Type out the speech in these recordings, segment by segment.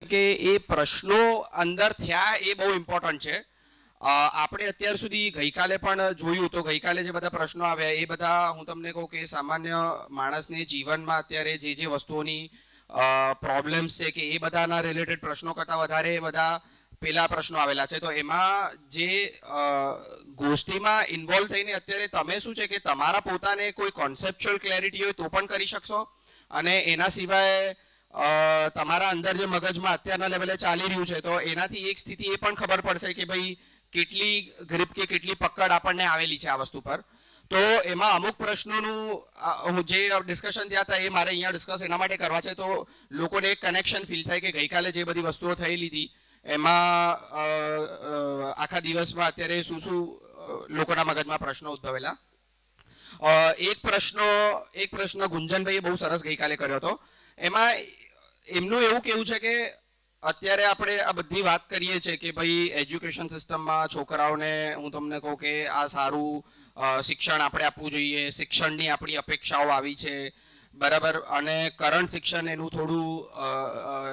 કે એ પ્રશ્નો અંદર થયા એ બહુ ઇમ્પોર્ટન્ટ છે. આપણે અત્યાર સુધી ગઈકાલે પણ જોયું તો ગઈકાલે જે બધા પ્રશ્નો આવ્યા એ બધા હું તમને કહું કે સામાન્ય માણસને જીવનમાં અત્યારે જે જે વસ્તુઓની પ્રોબ્લેમ્સ છે કે એ બધાના રિલેટેડ પ્રશ્નો કરતાં વધારે બધા પેલા પ્રશ્નો આવેલા છે. તો એમાં જે ગોષ્ઠીમાં ઇન્વોલ્વ થઈને અત્યારે તમે શું છે કે તમારા પોતાને કોઈ કોન્સેપ્ચ્યુઅલ ક્લેરિટી હોય તો પણ કરી શકશો, અને એના સિવાય તમારા અંદર જે મગજમાં અત્યારના લેવલે ચાલી રહ્યું છે તો એનાથી એક સ્થિતિ એ પણ ખબર પડશે કે ભાઈ કેટલી ગ્રીપ કે કેટલી પકડ આપણને આવેલી છે આ વસ્તુ પર. તો એમાં અમુક પ્રશ્નોનું જે ડિસ્કશન થયા હતા એ મારે અહીંયા ડિસ્કસ એના માટે કરવા છે તો લોકોને એક કનેક્શન ફીલ થાય કે ગઈકાલે જે બધી વસ્તુઓ થયેલી હતી એમાં આખા દિવસમાં અત્યારે શું શું લોકોના મગજમાં પ્રશ્નો ઉદ્ભવેલા. એક પ્રશ્ન ગુંજનભાઈએ બહુ સરસ ગઈકાલે કર્યો હતો. એમાં એમનું એવું કેવું છે કે અત્યારે આપણે આ બધી વાત કરીએ છીએ કે ભાઈ એજ્યુકેશન સિસ્ટમમાં છોકરાઓને હું તમને કહું કે આ સારું શિક્ષણ આપણે આપવું જોઈએ, શિક્ષણની આપણી અપેક્ષાઓ આવી છે બરાબર, અને કરંટ શિક્ષણ એનું થોડું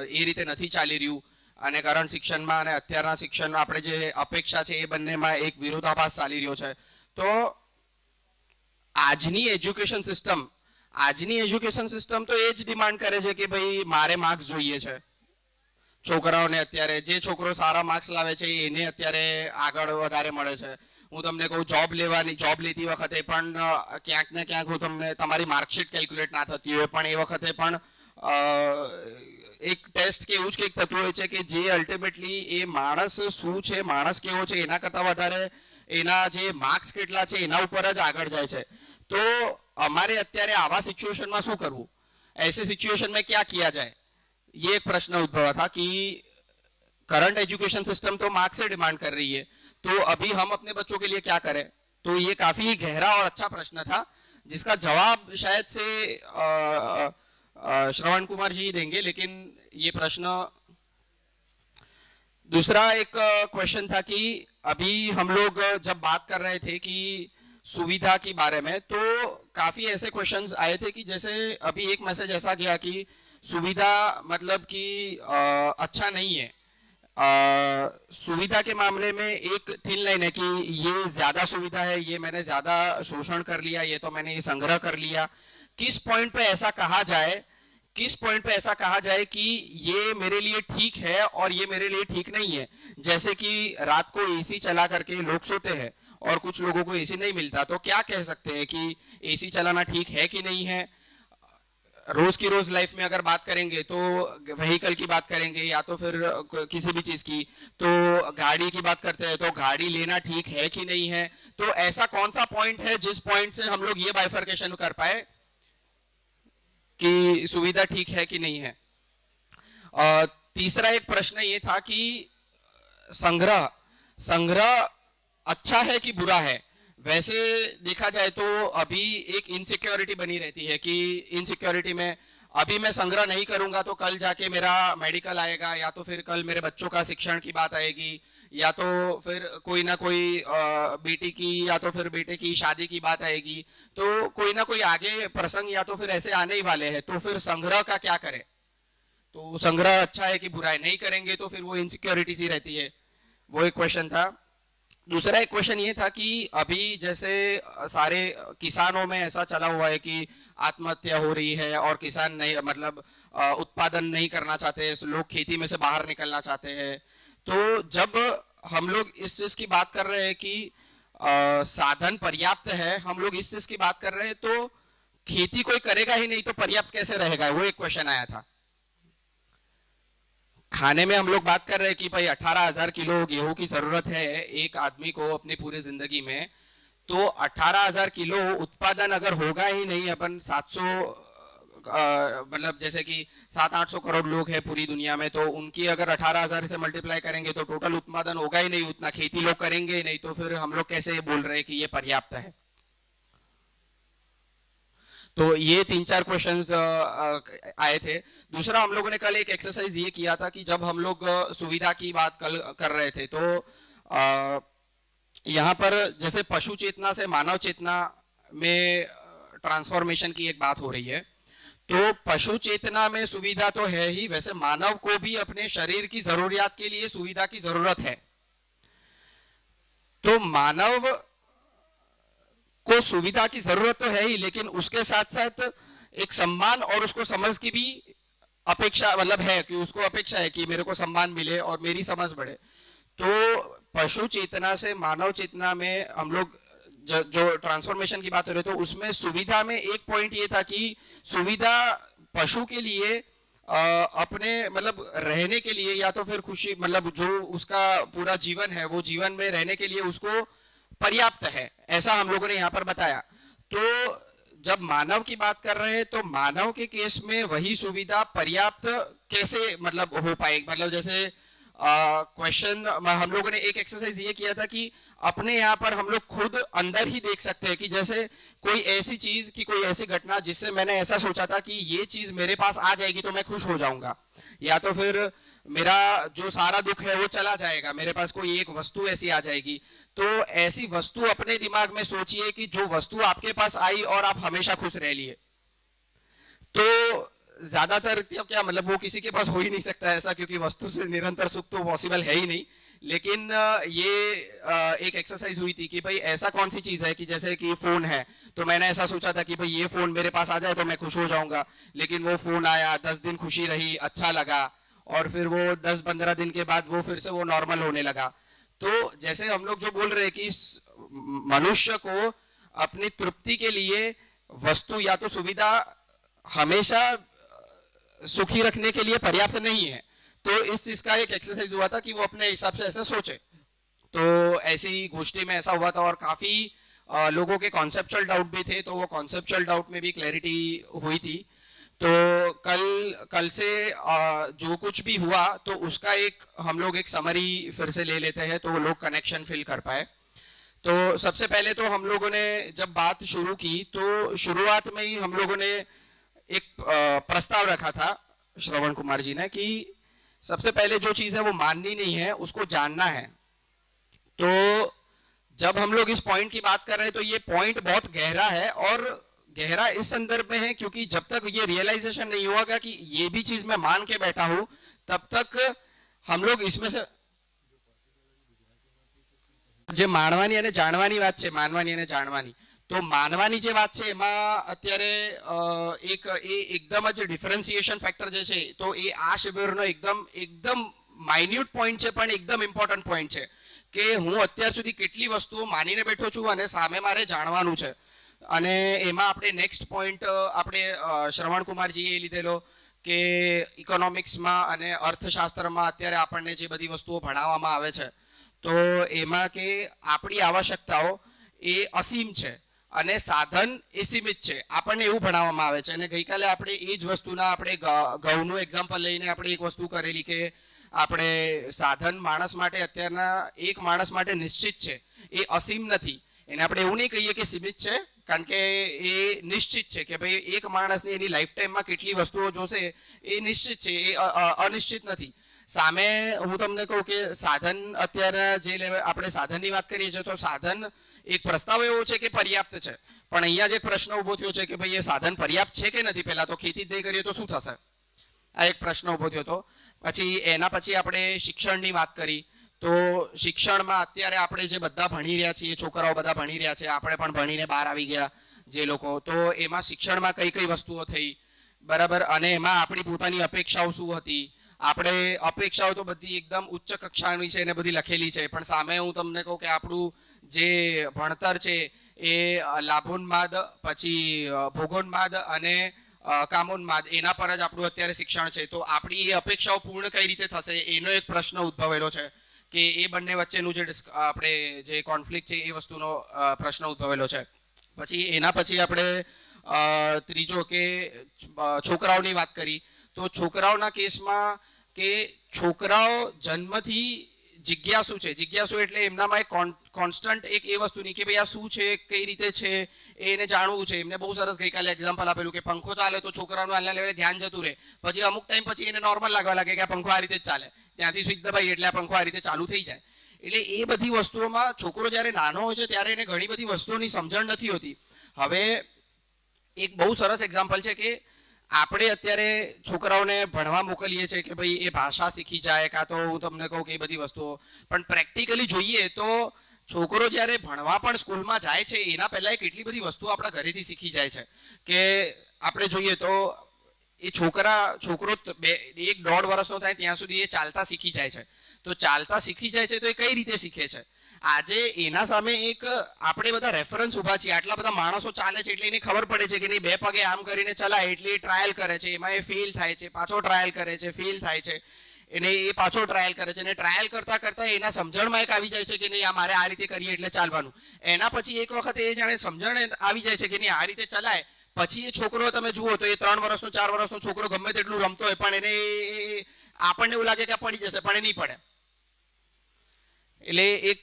એ રીતે નથી ચાલી રહ્યું, અને કરંટ શિક્ષણમાં અને અત્યારના શિક્ષણ આપણે જે અપેક્ષા છે એ બંનેમાં એક વિરોધાભાસ ચાલી રહ્યો છે. તો આજની એજ્યુકેશન સિસ્ટમ તો એ જ ડિમાન્ડ કરે છે કે ભાઈ મારે માર્ક્સ જોઈએ છે છોકરાઓને. અત્યારે જે છોકરો સારા માર્ક્સ લાવે છે એને અત્યારે આગળ વધારે મળે છે. હું તમને કહું જોબ લેતી વખતે પણ ક્યાંક ને ક્યાંક હું તમને તમારી માર્કશીટ કેલ્ક્યુલેટ ના થતી હોય પણ એ વખતે પણ એક ટેસ્ટ કે એવું જ કંઈક થતું હોય છે કે જે અલ્ટિમેટલી એ માણસ શું છે, માણસ કેવો છે એના કરતાં વધારે એના જે માર્ક્સ કેટલા છે એના ઉપર જ આગળ જાય છે. तो हमारे અત્યારે આવા સિચ્યુએશનમાં શું કરવું, ऐसे सिचुएशन में क्या किया जाए, ये एक प्रश्न उद्भवा था कि करंट एजुकेशन सिस्टम तो मार्क्स से डिमांड कर रही है, तो अभी हम अपने बच्चों के लिए क्या करें. तो ये काफी गहरा और अच्छा प्रश्न था जिसका जवाब शायद से श्रवण कुमार जी देंगे, लेकिन ये प्रश्न दूसरा एक क्वेश्चन था कि अभी हम लोग जब बात कर रहे थे कि सुविधा के बारे में, तो काफी ऐसे क्वेश्चंस आए थे कि जैसे अभी एक मैसेज ऐसा गया कि सुविधा मतलब कि अच्छा नहीं है. सुविधा के मामले में एक थिन लाइन है कि ये ज्यादा सुविधा है, ये मैंने ज्यादा शोषण कर लिया, ये तो मैंने ये संग्रह कर लिया. किस पॉइंट पे ऐसा कहा जाए कि ये मेरे लिए ठीक है और ये मेरे लिए ठीक नहीं है. जैसे कि रात को एसी चला करके लोग सोते हैं और कुछ लोगों को एसी नहीं मिलता, तो क्या कह सकते हैं कि एसी चलाना ठीक है कि नहीं है. रोज की रोज लाइफ में अगर बात करेंगे तो व्हीकल की बात करेंगे या तो फिर किसी भी चीज की, तो गाड़ी की बात करते हैं तो गाड़ी लेना ठीक है कि नहीं है. तो ऐसा कौन सा पॉइंट है जिस पॉइंट से हम लोग ये बाइफर्केशन कर पाए कि सुविधा ठीक है कि नहीं है. तीसरा एक प्रश्न ये था कि संग्रह अच्छा है कि बुरा है. वैसे देखा जाए तो अभी एक इनसिक्योरिटी बनी रहती है कि इनसिक्योरिटी में अभी मैं संग्रह नहीं करूंगा तो कल जाके मेरा मेडिकल आएगा, या तो फिर कल मेरे बच्चों का शिक्षण की बात आएगी, या तो फिर कोई ना कोई बेटी की या तो फिर बेटे की शादी की बात आएगी. तो कोई ना कोई आगे प्रसंग या तो फिर ऐसे आने ही वाले हैं, तो फिर संग्रह का क्या करें. तो संग्रह अच्छा है कि बुरा है, नहीं करेंगे तो फिर वो इनसिक्योरिटी सी रहती है. वो एक क्वेश्चन था. दूसरा एक क्वेश्चन ये था कि अभी जैसे सारे किसानों में ऐसा चला हुआ है कि आत्महत्या हो रही है और किसान नहीं मतलब उत्पादन नहीं करना चाहते, लोग खेती में से बाहर निकलना चाहते हैं. तो जब हम लोग इस चीज की बात कर रहे हैं कि साधन पर्याप्त है, हम लोग इस चीज की बात कर रहे हैं, तो खेती कोई करेगा ही नहीं तो पर्याप्त कैसे रहेगा, वो एक क्वेश्चन आया था. खाने में हम लोग बात कर रहे हैं कि भाई 18,000 किलो गेहूं की जरूरत है एक आदमी को अपनी पूरी जिंदगी में. तो 18,000 किलो उत्पादन अगर होगा ही नहीं, अपन 700 मतलब जैसे कि 700-800 करोड़ लोग हैं पूरी दुनिया में, तो उनकी अगर 18,000 से मल्टीप्लाई करेंगे तो टोटल उत्पादन होगा ही नहीं, उतना खेती लोग करेंगे ही नहीं, तो फिर हम लोग कैसे बोल रहे हैं कि ये पर्याप्त है. तो ये 3-4 क्वेश्चंस आए थे. दूसरा हम लोगों ने कल एक एक्सरसाइज ये किया था कि जब हम लोग सुविधा की बात कल कर रहे थे तो यहाँ पर जैसे पशु चेतना से मानव चेतना में ट्रांसफॉर्मेशन की एक बात हो रही है. तो पशु चेतना में सुविधा तो है ही, वैसे मानव को भी अपने शरीर की जरूरियात के लिए सुविधा की जरूरत है। तो मानव को सुविधा की जरूरत तो है ही, लेकिन उसके साथ साथ एक सम्मान और उसको समझ की भी अपेक्षा, मतलब है कि उसको अपेक्षा है कि मेरे को सम्मान मिले और मेरी समझ बढ़े। तो पशु चेतना से मानव चेतना में हम लोग जो ट्रांसफॉर्मेशन की बात हो रहे, तो उसमें सुविधा में एक पॉइंट ये था कि सुविधा पशु के लिए अपने मतलब रहने के लिए या तो फिर खुशी, मतलब जो उसका पूरा जीवन है वो जीवन में रहने के लिए उसको पर्याप्त है, ऐसा हम लोगों ने यहाँ पर बताया। तो जब मानव की बात कर रहे हैं तो मानव के केस में वही सुविधा पर्याप्त कैसे मतलब हो पाएगी, मतलब जैसे क्वेश्चन हम लोगों ने एक एक्सरसाइज ये किया था कि अपने यहाँ पर हम लोग खुद अंदर ही देख सकते हैं कि जैसे कोई ऐसी चीज की कोई ऐसी घटना जिससे मैंने ऐसा सोचा था कि ये चीज मेरे पास आ जाएगी तो मैं खुश हो जाऊंगा, या तो फिर मेरा जो सारा दुख है वो चला जाएगा, मेरे पास कोई एक वस्तु ऐसी आ जाएगी। तो ऐसी वस्तु अपने दिमाग में सोचिए कि जो वस्तु आपके पास आई और आप हमेशा खुश रह लिए। तो ज्यादातर क्या मतलब वो किसी के पास हो ही नहीं सकता ऐसा, क्योंकि वस्तु से निरंतर सुख तो पॉसिबल है ही नहीं। लेकिन ये एक एक्सरसाइज हुई थी कि भाई ऐसा कौन सी चीज है कि जैसे कि फोन है, तो मैंने ऐसा सोचा था कि भाई ये फोन मेरे पास आ जाए तो मैं खुश हो जाऊंगा, लेकिन वो फोन आया, 10 दिन खुशी रही, अच्छा लगा, और फिर वो 10-15 दिन के बाद वो फिर से वो नॉर्मल होने लगा। तो जैसे हम लोग जो बोल रहे हैं कि मनुष्य को अपनी तृप्ति के लिए वस्तु या तो सुविधा हमेशा सुखी रखने के लिए पर्याप्त नहीं है। तो इस चीज का एक एक्सरसाइज हुआ था कि वो अपने हिसाब से ऐसा सोचे। तो ऐसी गोष्ठी में ऐसा हुआ था और काफी लोगों के कॉन्सेप्चुअल डाउट भी थे, तो वो कॉन्सेप्चुअल डाउट में भी क्लैरिटी हुई थी। तो कल से जो कुछ भी हुआ तो उसका एक हम लोग एक समरी फिर से ले लेते हैं, तो वो लोग कनेक्शन फील कर पाए। तो सबसे पहले तो हम लोगों ने जब बात शुरू की तो शुरुआत में ही हम लोगों ने एक प्रस्ताव रखा था श्रवण कुमार जी ने कि सबसे पहले जो चीज है वो माननी नहीं है, उसको जानना है। तो जब हम लोग इस पॉइंट की बात कर रहे हैं तो ये पॉइंट बहुत गहरा है, और गहरा इस संदर्भ में है क्योंकि जब तक ये रियलाइजेशन नहीं होगा कि ये भी चीज मैं मान के बैठा हूं, तब तक हम लोग इसमें से જે માણવાની અને જાણવાની વાત છે, માનવાની અને જાણવાની, તો માનવાની જે વાત છે એમાં અત્યારે એક એ એકદમ જ ડિફરન્સિએશન ફેક્ટર જે છે, તો એ આ શિબિરનો એકદમ માઇન્યુટ પોઈન્ટ છે પણ એકદમ ઇમ્પોર્ટન્ટ પોઈન્ટ છે કે હું અત્યાર સુધી કેટલી વસ્તુઓ માનીને બેઠો છું અને સામે મારે જાણવાનું છે। અને એમાં આપણે નેક્સ્ટ પોઈન્ટ આપણે શ્રવણ કુમારજીએ લીધેલો કે ઇકોનોમિક્સમાં અને અર્થશાસ્ત્રમાં અત્યારે આપણને જે બધી વસ્તુઓ ભણાવવામાં આવે છે તો એમાં કે આપણી આવશ્યકતાઓ એ અસીમ છે અને સાધન એ સીમિત છે, આપણને એવું ભણાવવામાં આવે છે। અને ગઈકાલે આપણે એ જ વસ્તુના આપણે ઘઉંનું એક્ઝામ્પલ લઈને આપણે એક વસ્તુ કરેલી કે આપણે સાધન માણસ માટે અત્યારના એક માણસ માટે નિશ્ચિત છે, એ અસીમ નથી। એને આપણે એવું નહીં કહીએ કે સીમિત છે, કારણ કે એ નિશ્ચિત છે કે ભાઈ એક માણસની એની લાઈફ ટાઈમમાં કેટલી વસ્તુઓ જોશે એ નિશ્ચિત છે, એ અનિશ્ચિત નથી। સામે હું તમને કહું કે સાધન અત્યારે જે લેવલ આપણે સાધનની વાત કરીએ છીએ તો સાધન એક પ્રસ્તાવ એવો છે કે પર્યાપ્ત છે, પણ અહીંયા જે પ્રશ્ન ઉભો થયો છે કે ભાઈ એ સાધન પર્યાપ્ત છે કે નથી, પહેલા તો ખેતી જ નહીં કરીએ તો શું થશે, આ એક પ્રશ્ન ઉભો થયો હતો। પછી એના પછી આપણે શિક્ષણની વાત કરી, તો શિક્ષણમાં અત્યારે આપણે જે બધા ભણી રહ્યા છીએ, છોકરાઓ બધા ભણી રહ્યા છે, આપણે પણ ભણીને બહાર આવી ગયા જે લોકો, તો એમાં શિક્ષણમાં કઈ કઈ વસ્તુઓ થઈ, બરાબર, અને એમાં આપણી પોતાની અપેક્ષાઓ શું હતી। આપણે અપેક્ષાઓ તો બધી એકદમ ઉચ્ચ કક્ષાની છે અને બધી લખેલી છે, પણ સામે હું તમને કહું કે આપણું જે ભણતર છે એ લાભોન્માદ, પછી ભોગોન્માદ અને કામોન્માદ, એના પર જ આપણું અત્યારે શિક્ષણ છે। તો આપણી એ અપેક્ષાઓ પૂર્ણ કઈ રીતે થશે એનો એક પ્રશ્ન ઉદ્ભવેલો છે કે એ બંને વચ્ચેનું જે આપણે જે કોન્ફ્લિક્ટ છે એ વસ્તુનો પ્રશ્ન ઉદ્ભવેલો છે। પછી એના પછી આપણે ત્રીજો કે છોકરાઓની વાત કરી, તો છોકરાઓના કેસમાં કે છોકરાઓ જન્મથી જિજ્ઞાસુ છે, જિજ્ઞાસુ એટલે એમનામાં એક કોન્સ્ટન્ટ એક એ વસ્તુની કે ભાઈ આ શું છે, કઈ રીતે છે એને જાણવું છે। એમને બહુ સરસ ગઈકાલે એક્ઝામ્પલ આપેલું કે પંખો ચાલે તો છોકરાનું આના લેવલે ધ્યાન જતું રહે, પછી અમુક ટાઈમ પછી એને નોર્મલ લાગવા લાગે કે આ પંખો આ રીતે જ ચાલે, ત્યાંથી સ્વિચ દબાઈ એટલે આ પંખો આ રીતે ચાલુ થઈ જાય। એટલે એ બધી વસ્તુઓમાં છોકરો જ્યારે નાનો હોય છે ત્યારે એને ઘણી બધી વસ્તુઓની સમજણ નથી હોતી। હવે એક બહુ સરસ એક્ઝામ્પલ છે કે આપણે અત્યારે છોકરાઓને ભણવા મોકલીએ છીએ કે ભાઈ એ ભાષા શીખી જાય, કાં તો હું તમને કહું કે એ બધી વસ્તુઓ, પણ પ્રેક્ટિકલી જોઈએ તો છોકરો જ્યારે ભણવા પણ સ્કૂલમાં જાય છે એના પહેલાં કેટલી બધી વસ્તુઓ આપણા ઘરેથી શીખી જાય છે કે આપણે જોઈએ તો એ છોકરો 1-1.5 વર્ષનો થાય ત્યાં સુધી એ ચાલતા શીખી જાય છે. તો ચાલતા શીખી જાય છે તો એ કઈ રીતે શીખે છે? આજે એના સામે એક આપણે બધા રેફરન્સ ઊભા છીએ, આટલા બધા માણસો ચાલે છે એટલે એને ખબર પડે છે કે નહીં 2 પગે આમ કરીને ચલાય એટલે એ ટ્રાયલ કરે છે, એમાં એ ફેલ થાય છે, પાછો ટ્રાયલ કરે છે, ફેલ થાય છે, એને એ પાછો ટ્રાયલ કરે છે, અને ટ્રાયલ કરતા કરતા એના સમજણમાં એક આવી જાય છે કે નહીં આ મારે આ રીતે કરીએ એટલે ચાલવાનું. એના પછી એક વખત એ જાણે સમજણ આવી જાય છે કે નહીં આ રીતે ચલાય, પછી એ છોકરો તમે જુઓ તો એ 3 વર્ષનો 4 વર્ષનો છોકરો ગમે તેટલું રમતો હોય પણ એને આપણને એવું લાગે કે પડી જશે, પણ એ નહીં પડે. એટલે એક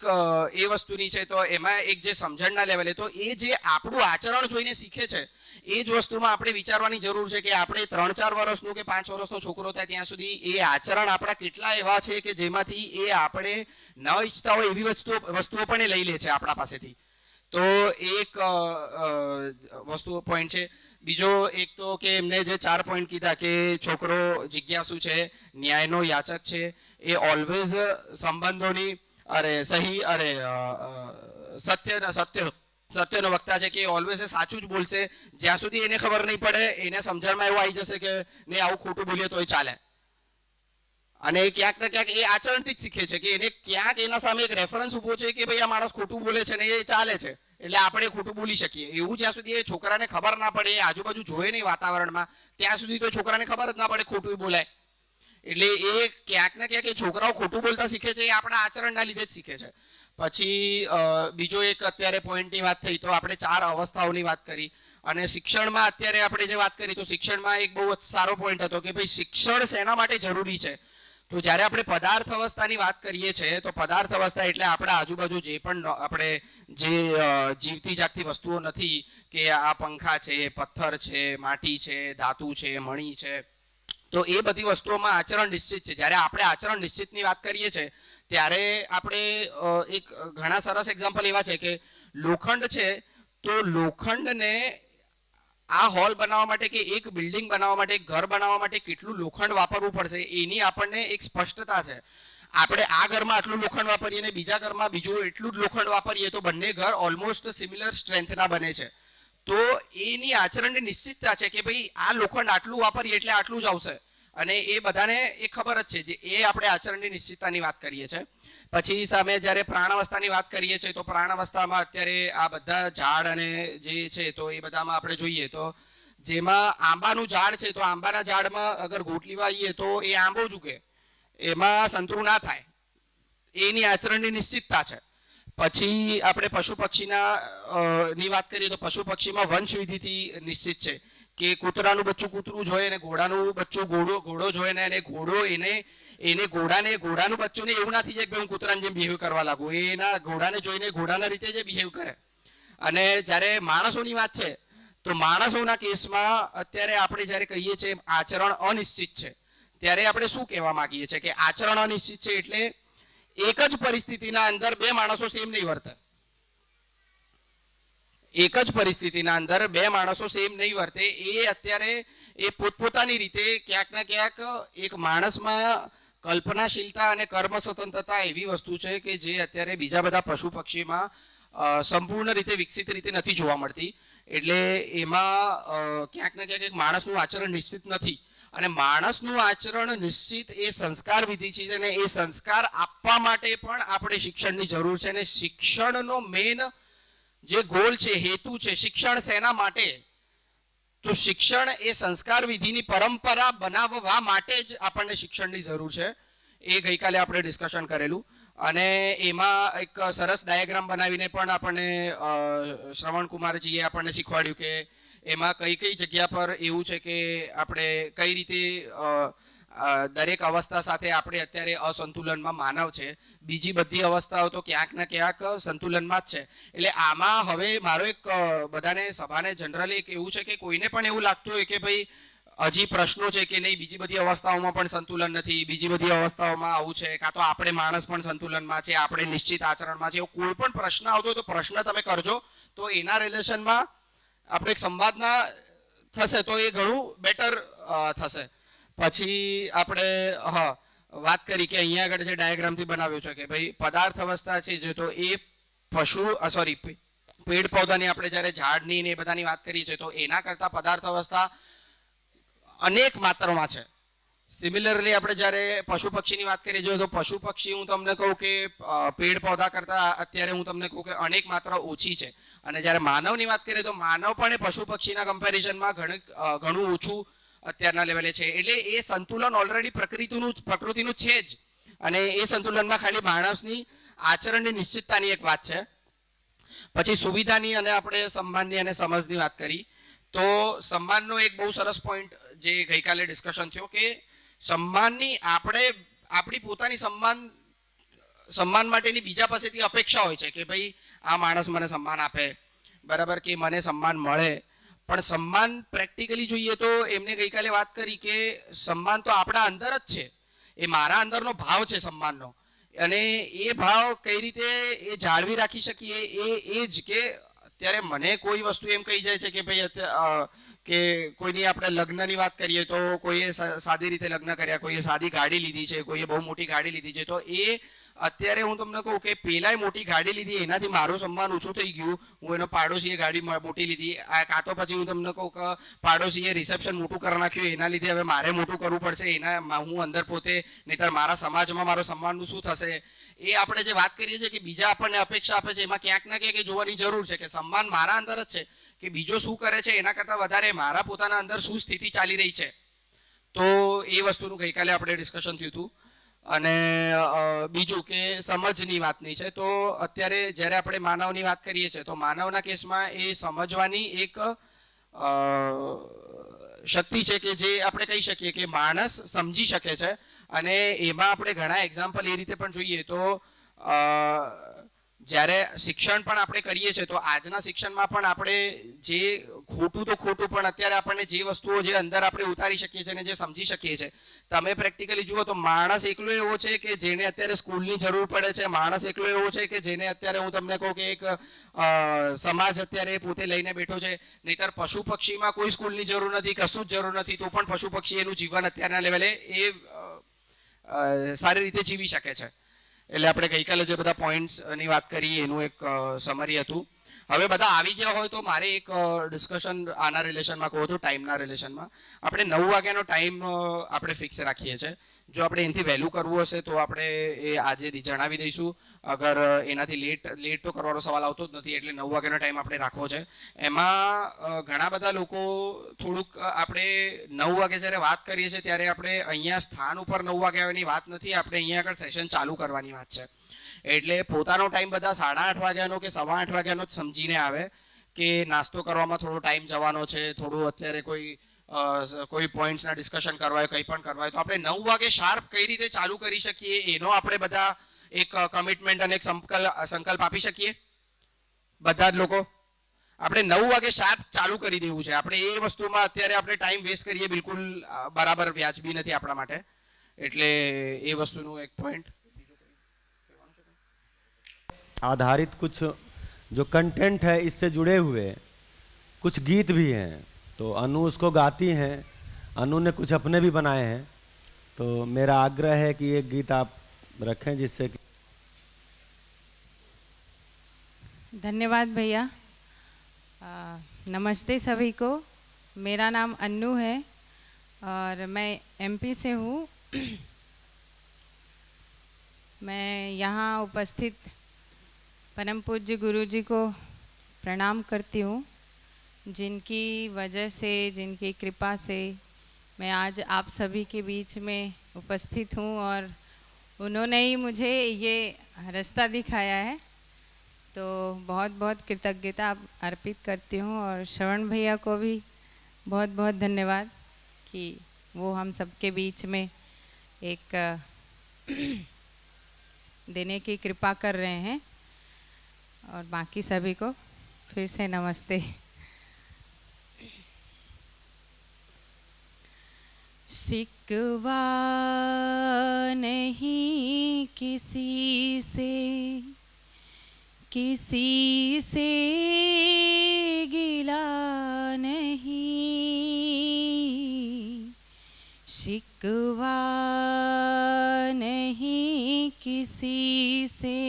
એ વસ્તુની છે. તો એમાં એક જે સમજણના લેવલે તો એ જે આપણું આચરણ જોઈને શીખે છે એ જ વસ્તુમાં આપણે વિચારવાની જરૂર છે કે આપણે 3-4 વર્ષનું કે 5 વર્ષનો છોકરો થાય ત્યાં સુધી એ આચરણ આપણા કેટલા એવા છે કે જેમાંથી એ આપણે ન ઈચ્છતા હોય એવી વસ્તુઓ પણ એ લઈ લે છે આપણા પાસેથી. તો એક વસ્તુ પોઈન્ટ છે. બીજો એક તો કે એમને જે 4 પોઈન્ટ કીધા કે છોકરો જિજ્ઞાસુ છે, ન્યાયનો યાચક છે, એ ઓલવેઝ સંબંધોની સત્યનો વક્તા છે કે ઓલવેઝ એ સાચું જ બોલશે. જ્યાં સુધી એને ખબર નહીં પડે એને સમજણમાં એવું આવી જશે કે નહીં આવું ખોટું બોલીએ તો એ ચાલે. અને ક્યાંક ને ક્યાંક એ આચરણથી જ શીખે છે કે એને ક્યાંક એના સામે એક રેફરન્સ ઊભો છે કે ભાઈ આ માણસ ખોટું બોલે છે ને એ ચાલે છે એટલે આપણે ખોટું બોલી શકીએ. એવું જ્યાં સુધી એ છોકરાને ખબર ના પડે, આજુબાજુ જોયે નહીં વાતાવરણમાં, ત્યાં સુધી તો છોકરાને ખબર જ ના પડે ખોટું બોલાય. એટલે એ ક્યાંક ને ક્યાંક એ છોકરાઓ ખોટું બોલતા શીખે છે, એ આપણા આચરણના લીધે જ શીખે છે. પછી બીજો એક અત્યારે પોઈન્ટની વાત થઈ તો આપણે 4 અવસ્થાઓની વાત કરી, અને શિક્ષણમાં અત્યારે આપણે જે વાત કરી તો શિક્ષણમાં એક બહુ જ સારો પોઈન્ટ હતો કે ભાઈ શિક્ષણ શેના માટે જરૂરી છે. તો જ્યારે આપણે પદાર્થ અવસ્થાની વાત કરીએ છીએ તો પદાર્થ અવસ્થા એટલે આપણા આજુબાજુ જે પણ આપણે જે જીવતી જાગતી વસ્તુઓ નથી કે આ પંખા છે, પથ્થર છે, માટી છે, ધાતુ છે, મણી છે, તો એ બધી વસ્તુઓમાં આચરણ નિશ્ચિત છે. જ્યારે આપણે આચરણ નિશ્ચિતની વાત કરીએ છીએ ત્યારે આપણે એક ઘણા સરસ એક્ઝામ્પલ એવા છે કે લોખંડ છે, તો લોખંડને આ હોલ બનાવવા માટે કે એક બિલ્ડિંગ બનાવવા માટે, એક ઘર બનાવવા માટે કેટલું લોખંડ વાપરવું પડશે એની આપણને એક સ્પષ્ટતા છે. આપણે આ ઘરમાં આટલું લોખંડ વાપરીએ અને બીજા ઘરમાં બીજું એટલું જ લોખંડ વાપરીએ તો બંને ઘર ઓલમોસ્ટ સિમિલર સ્ટ્રેન્થના બને છે. તો એની આચરણની નિશ્ચિતતા છે કે ભાઈ આ લોખંડ આટલું વાપરીએ એટલે આટલું જ આવશે, અને એ બધાને એ ખબર જ છે. એ આપણે આચરણની નિશ્ચિતતાની વાત કરીએ છીએ. પછી સામે જ્યારે પ્રાણાવસ્થાની વાત કરીએ છીએ તો પ્રાણાવસ્થામાં અત્યારે આ બધા ઝાડ અને જે છે તો એ બધામાં આપણે જોઈએ તો જેમાં આંબાનું ઝાડ છે તો આંબાના ઝાડમાં અગર ગોટલી વાવીએ તો એ આંબો જ ઉગે, એમાં સંતરું ના થાય, એની આચરણની નિશ્ચિતતા છે. પછી આપણે પશુ પક્ષીના ની વાત કરીએ તો પશુ પક્ષીમાં વંશવિધિથી નિશ્ચિત છે કે કૂતરાનું બચ્ચું કૂતરું જોઈએ અને ઘોડાનું બચ્ચું ઘોડો જોઈએ ને, અને ઘોડો એને ઘોડાનું બચ્ચું ને એવું નથી કે હું કૂતરાને જેમ બિહેવ કરવા લાગુ, એના ઘોડાને જોઈને ઘોડાના રીતે જ બિહેવ કરે. અને જ્યારે માણસોની વાત છે તો માણસોના કેસમાં અત્યારે આપણે જ્યારે કહીએ છીએ આચરણ અનિશ્ચિત છે ત્યારે આપણે શું કહેવા માંગીએ છીએ કે આચરણ અનિશ્ચિત છે એટલે એક જ પરિસ્થિતિના અંદર 2 માણસો સેમ નહીં વર્તે. એક જ પરિસ્થિતિના અંદર 2 માણસો સેમ નહીં વર્તે. એ અત્યારે એ પોતપોતાની રીતે ક્યાંક ને ક્યાંક એક માણસમાં કલ્પનાશીલતા અને કર્મ સ્વતંત્રતા એવી વસ્તુ છે કે જે અત્યારે બીજા બધા પશુ પક્ષીમાં સંપૂર્ણ રીતે વિકસિત રીતે નથી જોવા મળતી. એટલે એમાં ક્યાંક ને ક્યાંક એક માણસનું આચરણ નિશ્ચિત નથી, અને માણસનું આચરણ નિશ્ચિત એ સંસ્કાર વિધિ છે, અને એ સંસ્કાર આપવા માટે પણ આપણે શિક્ષણની જરૂર છે. અને શિક્ષણનો મેઇન જે ગોલ છે, હેતુ છે, શિક્ષણ શેના માટે, તો શિક્ષણ એ સંસ્કાર વિધિની પરંપરા બનાવવા માટે જ આપણને શિક્ષણની જરૂર છે. એ ગઈકાલે આપણે ડિસ્કશન કરેલું, અને એમાં એક સરસ ડાયાગ્રામ બનાવીને પણ આપણને શ્રવણકુમારજીએ આપણને શીખવાડ્યું કે એમાં કઈ કઈ જગ્યા પર એવું છે કે આપણે કઈ રીતે દરેક અવસ્થા સાથે આપણે અત્યારે અસંતુલનમાં માનવ છે, બીજી બધી અવસ્થાઓ તો ક્યાંક ને ક્યાંક સંતુલનમાં જ છે. એટલે આમાં હવે મારો એક બધાને સભાને જનરલી એક એવું છે કે કોઈને પણ એવું લાગતું હોય કે ભાઈ હજી પ્રશ્નો છે કે નહીં બીજી બધી અવસ્થાઓમાં પણ સંતુલન નથી, બીજી બધી અવસ્થાઓમાં આવું છે, કાં તો આપણે માણસ પણ સંતુલનમાં છે, આપણે નિશ્ચિત આચરણમાં છે, કોઈ પણ પ્રશ્ન આવતો હોય તો પ્રશ્ન તમે કરજો, તો એના રિલેશનમાં આપણે એક સંવાદના થશે તો એ ઘણું બેટર થશે. પછી આપણે હા વાત કરી કે અહીંયા આગળ જે ડાયાગ્રામથી બનાવ્યું છે કે ભાઈ પદાર્થ અવસ્થા છે જે તો એ પશુ સોરી પેડ પૌધાની આપણે જ્યારે ઝાડની ને એ બધાની વાત કરીએ છીએ તો એના કરતાં પદાર્થ અવસ્થા અનેક માત્રામાં છે. સિમિલરલી આપણે જ્યારે પશુ પક્ષીની વાત કરીએ છીએ તો પશુ પક્ષી હું તમને કહું કે પેડ પૌધા કરતાં અત્યારે હું તમને કહું કે અનેક માત્રા ઓછી છે. અને જ્યારે માનવની વાત કરીએ તો માનવ પણ એ પશુ પક્ષીના કમ્પેરિઝનમાં ઘણું ઓછું અત્યારના લેવલે છે. એટલે એ સંતુલન ઓલરેડી પ્રકૃતિનું છે જ. અને એ સંતુલનમાં ખાલી માણસની આચરણની નિશ્ચિતતાની એક વાત છે. પછી સુવિધાની અને આપણે સન્માનની અને સમજની વાત કરી તો સન્માનનો એક બહુ સરસ પોઈન્ટ જે ગઈકાલે ડિસ્કશન થયો કે સન્માનની આપણે આપણી પોતાની સન્માન માટેની બીજા પાસેથી અપેક્ષા હોય છે કે ભાઈ આ માણસ મને સન્માન આપે, બરાબર, કે મને સન્માન મળે. પણ સન્માન પ્રેક્ટિકલી જોઈએ તો એમને ગઈકાલે વાત કરી કે સન્માન તો આપણા અંદર જ છે. એ મારા અંદરનો ભાવ છે સન્માનનો. અને એ ભાવ કઈ રીતે એ જાળવી રાખી શકીએ એ જ કે અત્યારે મને કોઈ વસ્તુ એમ કહી જાય છે કે ભાઈ કે કોઈની આપણે લગ્નની વાત કરીએ તો કોઈએ સાદી રીતે લગ્ન કર્યા, કોઈએ સાદી ગાડી લીધી છે, કોઈએ બહુ મોટી ગાડી લીધી છે. તો એ અત્યારે હું તમને કહું કે પેલાય મોટી ગાડી લીધી એનાથી મારું સન્માન ઓછું થઈ ગયું. હું એનો પાડોશીએ ગાડી મોટી લીધી, કાં તો પછી હું તમને કહું કે પાડોશીએ રિસેપ્શન મોટું કરી નાખ્યું એના લીધે હવે મારે મોટું કરવું પડશે. એના હું અંદર પોતે નહીંતર મારા સમાજમાં મારો સન્માનનું શું થશે. એ આપણે જે વાત કરીએ છીએ કે બીજા આપણને અપેક્ષા આપે છે એમાં ક્યાંક ના ક્યાંક જોવાની જરૂર છે કે સન્માન મારા અંદર જ છે કે બીજો શું કરે છે એના કરતાં વધારે મારા પોતાના અંદર શું સ્થિતિ ચાલી રહી છે. તો એ વસ્તુનું ગઈકાલે આપણે ડિસ્કશન થયું હતું. અને બીજું કે સમજની વાતની છે તો અત્યારે જ્યારે આપણે માનવની વાત કરીએ છીએ તો માનવના કેસમાં એ સમજવાની એક શક્તિ છે કે જે આપણે કહી શકીએ કે માણસ સમજી શકે છે. અને એમાં આપણે ઘણા એક્ઝામ્પલ એ રીતે પણ જોઈએ તો જ્યારે શિક્ષણ પણ આપણે કરીએ છીએ તો આજના શિક્ષણમાં પણ આપણે જે ખોટું તો ખોટું પણ અત્યારે આપણને જે વસ્તુઓ જે અંદર આપણે ઉતારી શકીએ છીએ અને જે સમજી શકીએ છીએ તમે પ્રેક્ટિકલી જુઓ તો માણસ એકલો એવો છે કે જેને અત્યારે સ્કૂલની જરૂર પડે છે. માણસ એકલો એવો છે કે જેને અત્યારે હું તમને કહું કે એક સમાજ અત્યારે પોતે લઈને બેઠો છે. નહીતર પશુ પક્ષીમાં કોઈ સ્કૂલની જરૂર નથી, કશું જ જરૂર નથી, તો પણ પશુ પક્ષી એનું જીવન અત્યારના લેવલે એ સારી રીતે જીવી શકે છે. એટલે આપણે ગઈકાલે જે બધા પોઈન્ટ્સની વાત કરી એનું એક સમરી હતું. હવે બધા આવી ગયા હોય તો મારે એક ડિસ્કશન આના રિલેશનમાં કહું હતું ટાઈમના રિલેશનમાં. આપણે 9 વાગ્યાનો ટાઈમ આપણે ફિક્સ રાખીએ છીએ. જો આપણે એનાથી વહેલું કરવું હશે તો આપણે એ આજે જણાવી દઈશું. અગર એનાથી લેટ તો કરવાનો સવાલ આવતો જ નથી. એટલે 9 વાગ્યાનો ટાઈમ આપણે રાખવો છે. એમાં ઘણા બધા લોકો થોડુંક આપણે 9 વાગે જ્યારે વાત કરીએ છીએ ત્યારે આપણે અહીંયા સ્થાન ઉપર 9 વાગ્યાની વાત નથી, આપણે અહીંયા આગળ સેશન ચાલુ કરવાની વાત છે. એટલે પોતાનો ટાઈમ બધા 8:30 વાગ્યાનો કે 8:15 વાગ્યાનો જ સમજીને આવે કે નાસ્તો કરવામાં થોડો ટાઈમ જવાનો છે, થોડું અત્યારે કોઈ પોઈન્ટ્સના ડિસ્કશન કરવા હોય, કંઈ પણ કરવા હોય તો આપણે 9 વાગે શાર્પ કઈ રીતે ચાલુ કરી શકીએ એનો આપણે બધા એક કમિટમેન્ટ અને એક સંકલ્પ આપી શકીએ બધા જ લોકો. આપણે 9 વાગે શાર્પ ચાલુ કરી દેવું છે. આપણે એ વસ્તુમાં અત્યારે આપણે ટાઈમ વેસ્ટ કરીએ બિલકુલ બરાબર વ્યાજબી નથી આપણા માટે. એટલે એ વસ્તુનું એક પોઈન્ટ आधारित कुछ जो कंटेंट है इससे जुड़े हुए कुछ गीत भी हैं तो अनु उसको गाती हैं. अनु ने कुछ अपने भी बनाए हैं तो मेरा आग्रह है कि एक गीत आप रखें जिससे कि धन्यवाद भैया. नमस्ते सभी को. मेरा नाम अन्नू है और मैं एमपी से हूँ. मैं यहाँ उपस्थित परम पूज्य गुरु जी को प्रणाम करती हूँ जिनकी वजह से, जिनकी कृपा से मैं आज आप सभी के बीच में उपस्थित हूँ और उन्होंने ही मुझे ये रास्ता दिखाया है. तो बहुत बहुत कृतज्ञता अर्पित करती हूँ और श्रवण भैया को भी बहुत बहुत धन्यवाद कि वो हम सबके बीच में एक देने की कृपा कर रहे हैं. और बाकी सभी को फिर से नमस्ते. शिकवा नहीं किसी से, किसी से गिला नहीं, शिकवा नहीं किसी से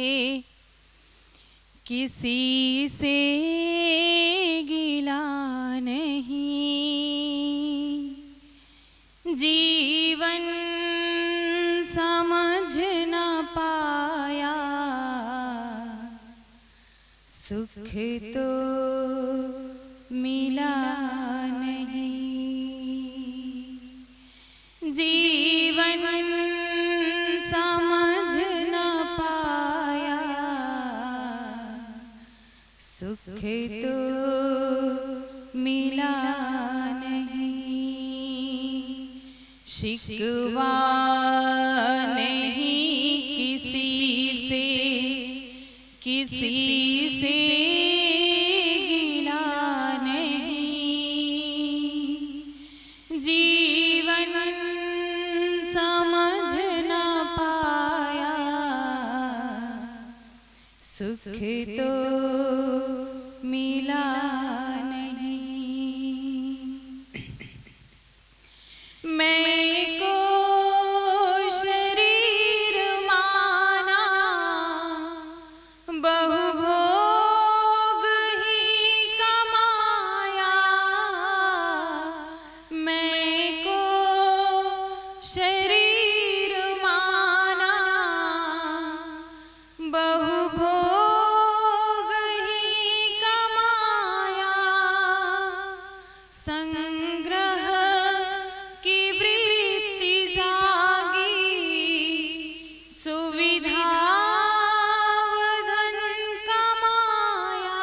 गिला नहीं, जीवन समझ न पाया, सुख तो मिला नहीं। जीवन समझ न पाया, सुख तो मिला नहीं। शिकवा नहीं किसी से गिला नहीं, जीवन समझ न पाया, सुख तो मिला नहीं। मैं को शरीर माना, बहुभोग ही कमाया। मैं को शरीर माना, बहुभोग ही कमाया। संग्रह की वृत्ति जागी, सुविधा धन कमाया।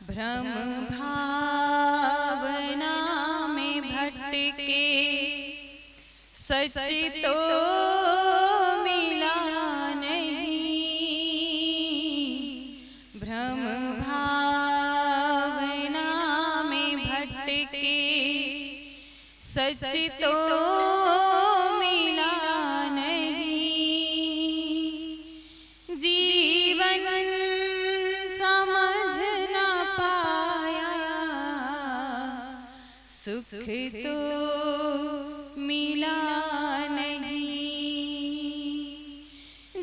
भ्रम भावना में भटके, सच तो मिला नहीं। भ्रम भावना में भटके, सच तो मिला नहीं। जीवन समझ न पाया, सुख तो मिला नहीं।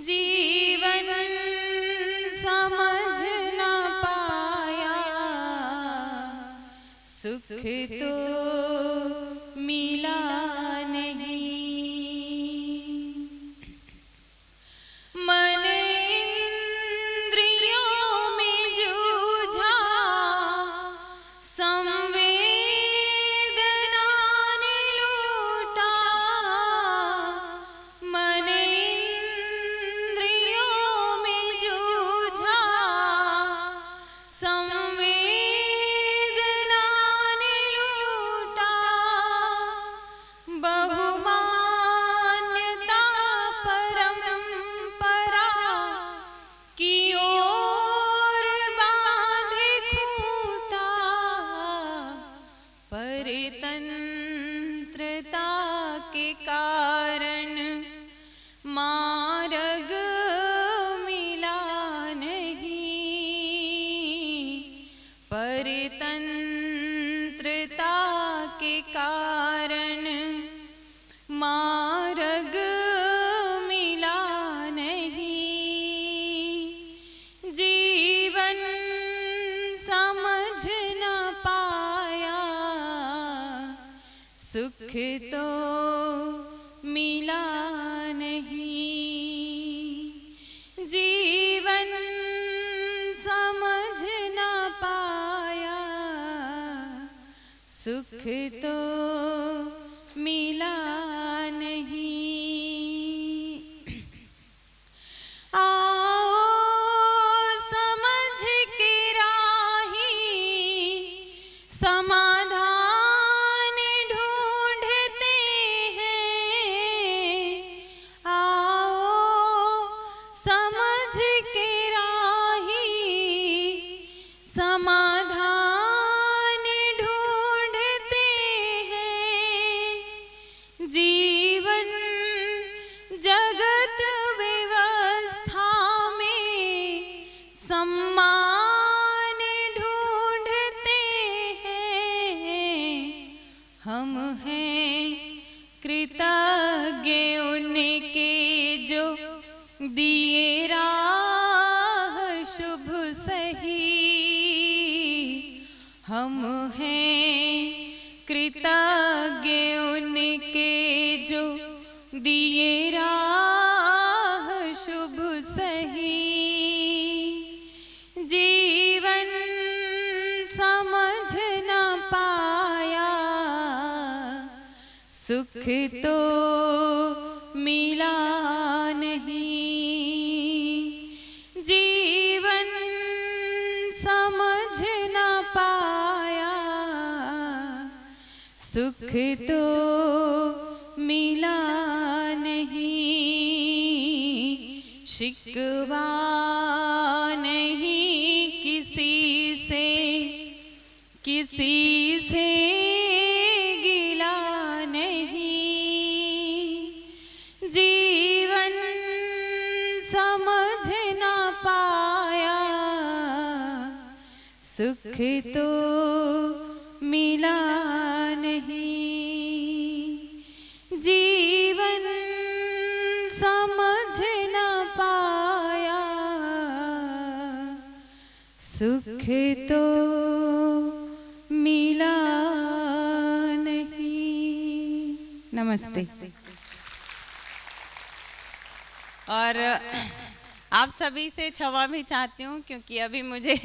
जीवन समझ न पाया, सुख तो मिला नहीं। मन इंद्रियों में जूझा, संवेदना ने लूटा। मन इंद्रियों में जूझा, संवेदना ने लूटा। बहुमान्यता परंपरा की ओर बांधे खूंटा। परतंत्रता के कारण मार्ग मिला नहीं। परतंत्रता के कारण मार्ग मिला नहीं। जीवन समझ न पाया, सुख तो मिला नहीं। जीवन समझ न पाया, सुख तो मिला नहीं। आओ समझ के राही, समाधान ढूंढते हैं। आओ समझ के राही, समाधान ढूंढते हैं। हम हैं कृतज्ञ उनके जो दिए राह शुभ सही। हम हैं कृतज्ञ उनके जो दिए राह शुभ सही। जीवन समझ न पाया सुख तो मिला नहीं। जीवन समझ न पाया सुख तो मिला नहीं। शिकवा नहीं किसी से गिला नहीं। जीवन समझ न पाया सुख तो मिला नहीं। जीवन समझ न पाया सुख तो मिला नहीं। नमस्ते। और आप सभी से क्षमा भी चाहती हूँ क्योंकि अभी मुझे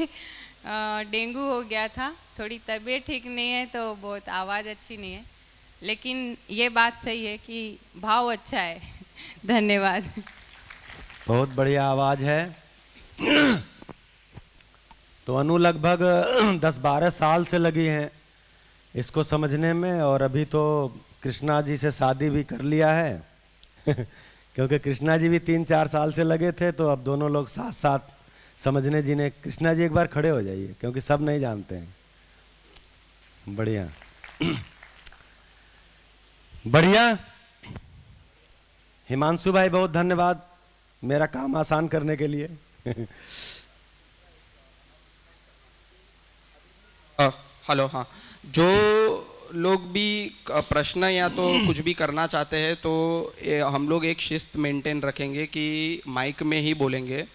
डेंगू हो गया था, थोड़ी तबीयत ठीक नहीं है तो बहुत आवाज़ अच्छी नहीं है, लेकिन ये बात सही है कि भाव अच्छा है। धन्यवाद। बहुत बढ़िया आवाज़ है। तो अनु लगभग 10-12 साल से लगी हैं इसको समझने में, और अभी तो कृष्णा जी से शादी भी कर लिया है क्योंकि कृष्णा जी भी 3-4 साल से लगे थे, तो अब दोनों लोग साथ साथ समझने जीने। कृष्णा जी एक बार खड़े हो जाइए क्योंकि सब नहीं जानते हैं। बढ़िया बढ़िया। हिमांशु भाई बहुत धन्यवाद मेरा काम आसान करने के लिए। हेलो। हाँ, जो लोग भी प्रश्न या तो कुछ भी करना चाहते हैं तो हम लोग एक शिस्त मेंटेन रखेंगे कि माइक में ही बोलेंगे।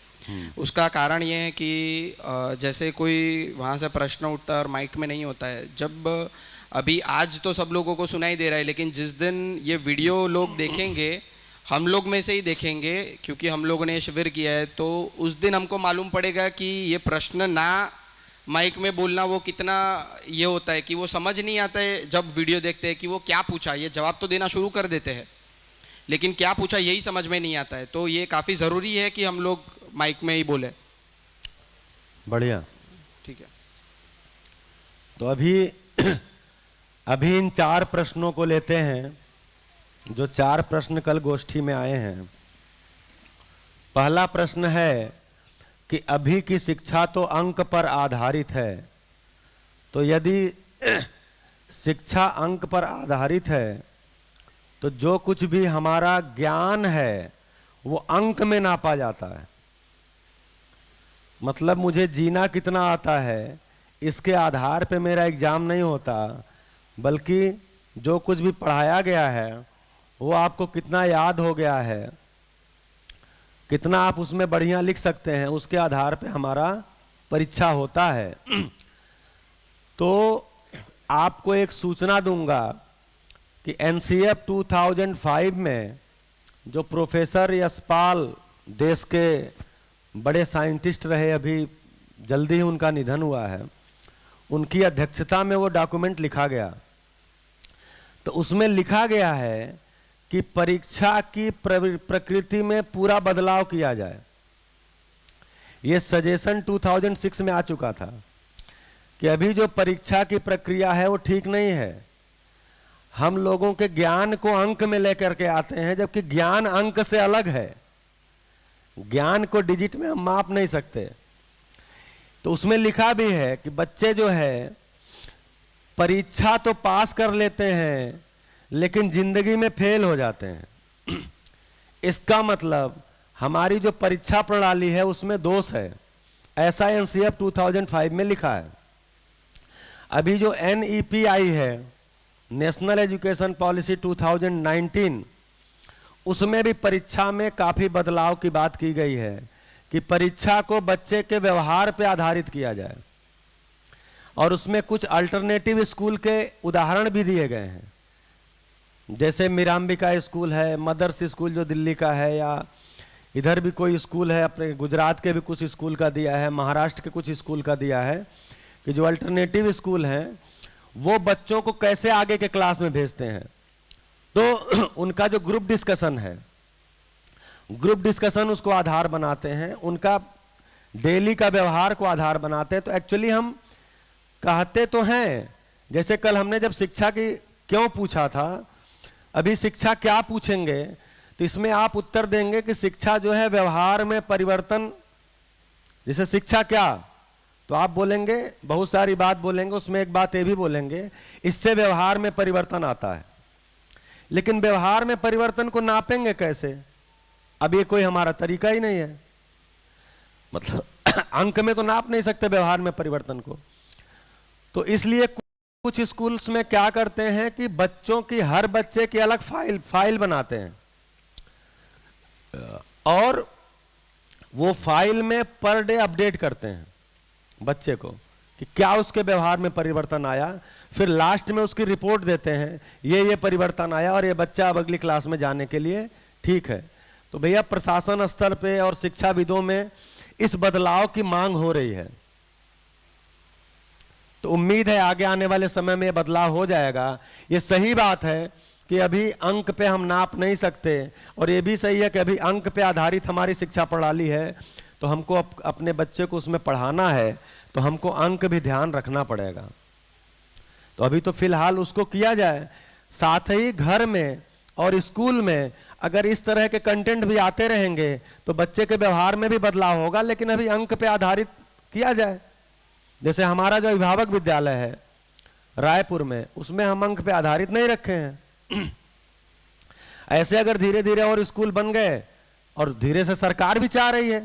उसका कारण ये है कि जैसे कोई वहाँ से प्रश्न उठता है और माइक में नहीं होता है। जब अभी आज तो सब लोगों को सुनाई दे रहा है, लेकिन जिस दिन ये वीडियो लोग देखेंगे, हम लोग में से ही देखेंगे क्योंकि हम लोगों ने शिविर किया है, तो उस दिन हमको मालूम पड़ेगा कि ये प्रश्न ना माइक में बोलना वो कितना ये होता है कि वो समझ नहीं आता है। जब वीडियो देखते हैं कि वो क्या पूछा, ये जवाब तो देना शुरू कर देते हैं लेकिन क्या पूछा यही समझ में नहीं आता है। तो ये काफ़ी ज़रूरी है कि हम लोग माइक में ही बोले। बढ़िया, ठीक है। तो अभी इन 4 प्रश्नों को लेते हैं, जो 4 प्रश्न कल गोष्ठी में आए हैं। पहला प्रश्न है कि अभी की शिक्षा तो अंक पर आधारित है, तो यदि शिक्षा अंक पर आधारित है तो जो कुछ भी हमारा ज्ञान है वो अंक में नापा जाता है। मतलब मुझे जीना कितना आता है इसके आधार पे मेरा एग्जाम नहीं होता, बल्कि जो कुछ भी पढ़ाया गया है वो आपको कितना याद हो गया है, कितना आप उसमें बढ़िया लिख सकते हैं, उसके आधार पे हमारा परीक्षा होता है। तो आपको एक सूचना दूंगा कि एनसीएफ 2005 में जो प्रोफेसर यशपाल देश के बड़े साइंटिस्ट रहे, अभी जल्दी ही उनका निधन हुआ है, उनकी अध्यक्षता में वो डॉक्यूमेंट लिखा गया। तो उसमें लिखा गया है कि परीक्षा की प्रकृति में पूरा बदलाव किया जाए। ये सजेशन 2006 में आ चुका था कि अभी जो परीक्षा की प्रक्रिया है वो ठीक नहीं है। हम लोगों के ज्ञान को अंक में लेकर के आते हैं, जबकि ज्ञान अंक से अलग है। ज्ञान को डिजिट में हम माप नहीं सकते। तो उसमें लिखा भी है कि बच्चे जो है परीक्षा तो पास कर लेते हैं लेकिन जिंदगी में फेल हो जाते हैं। इसका मतलब हमारी जो परीक्षा प्रणाली है उसमें दोष है, ऐसा एनसीएफ 2005 में लिखा है। अभी जो एनईपी आई है नेशनल एजुकेशन पॉलिसी 2019, उसमें भी परीक्षा में काफ़ी बदलाव की बात की गई है कि परीक्षा को बच्चे के व्यवहार पर आधारित किया जाए, और उसमें कुछ अल्टरनेटिव स्कूल के उदाहरण भी दिए गए हैं, जैसे मीराम्बिका स्कूल है, मदर्स स्कूल जो दिल्ली का है, या इधर भी कोई स्कूल है, अपने गुजरात के भी कुछ स्कूल का दिया है, महाराष्ट्र के कुछ स्कूल का दिया है, कि जो अल्टरनेटिव स्कूल हैं वो बच्चों को कैसे आगे के क्लास में भेजते हैं। तो उनका जो ग्रुप डिस्कशन है, ग्रुप डिस्कशन उसको आधार बनाते हैं, उनका डेली का व्यवहार को आधार बनाते हैं। तो एक्चुअली हम कहते तो हैं, जैसे कल हमने जब शिक्षा की क्यों पूछा था, अभी शिक्षा क्या पूछेंगे, तो इसमें आप उत्तर देंगे कि शिक्षा जो है व्यवहार में परिवर्तन। जैसे शिक्षा क्या, तो आप बोलेंगे, बहुत सारी बात बोलेंगे, उसमें एक बात ये भी बोलेंगे, इससे व्यवहार में परिवर्तन आता है। लेकिन व्यवहार में परिवर्तन को नापेंगे कैसे? अब ये कोई हमारा तरीका ही नहीं है, मतलब अंक में तो नाप नहीं सकते व्यवहार में परिवर्तन को। तो इसलिए कुछ स्कूल्स में क्या करते हैं कि बच्चों की, हर बच्चे की अलग फाइल बनाते हैं, और वो फाइल में पर डे अपडेट करते हैं बच्चे को कि क्या उसके व्यवहार में परिवर्तन आया। फिर लास्ट में उसकी रिपोर्ट देते हैं, ये परिवर्तन आया और ये बच्चा अब अगली क्लास में जाने के लिए ठीक है। तो भैया प्रशासन स्तर पे और शिक्षाविदों में इस बदलाव की मांग हो रही है, तो उम्मीद है आगे आने वाले समय में ये बदलाव हो जाएगा। ये सही बात है कि अभी अंक पे हम नाप नहीं सकते, और ये भी सही है कि अभी अंक पे आधारित हमारी शिक्षा प्रणाली है, तो हमको अपने बच्चे को उसमें पढ़ाना है तो हमको अंक भी ध्यान रखना पड़ेगा। तो अभी तो फिलहाल उसको किया जाए, साथ ही घर में और स्कूल में अगर इस तरह के कंटेंट भी आते रहेंगे तो बच्चे के व्यवहार में भी बदलाव होगा, लेकिन अभी अंक पे आधारित किया जाए। जैसे हमारा जो अभिभावक विद्यालय है रायपुर में, उसमें हम अंक पे आधारित नहीं रखे हैं। ऐसे अगर धीरे धीरे और स्कूल बन गए, और धीरे से सरकार भी चाह रही है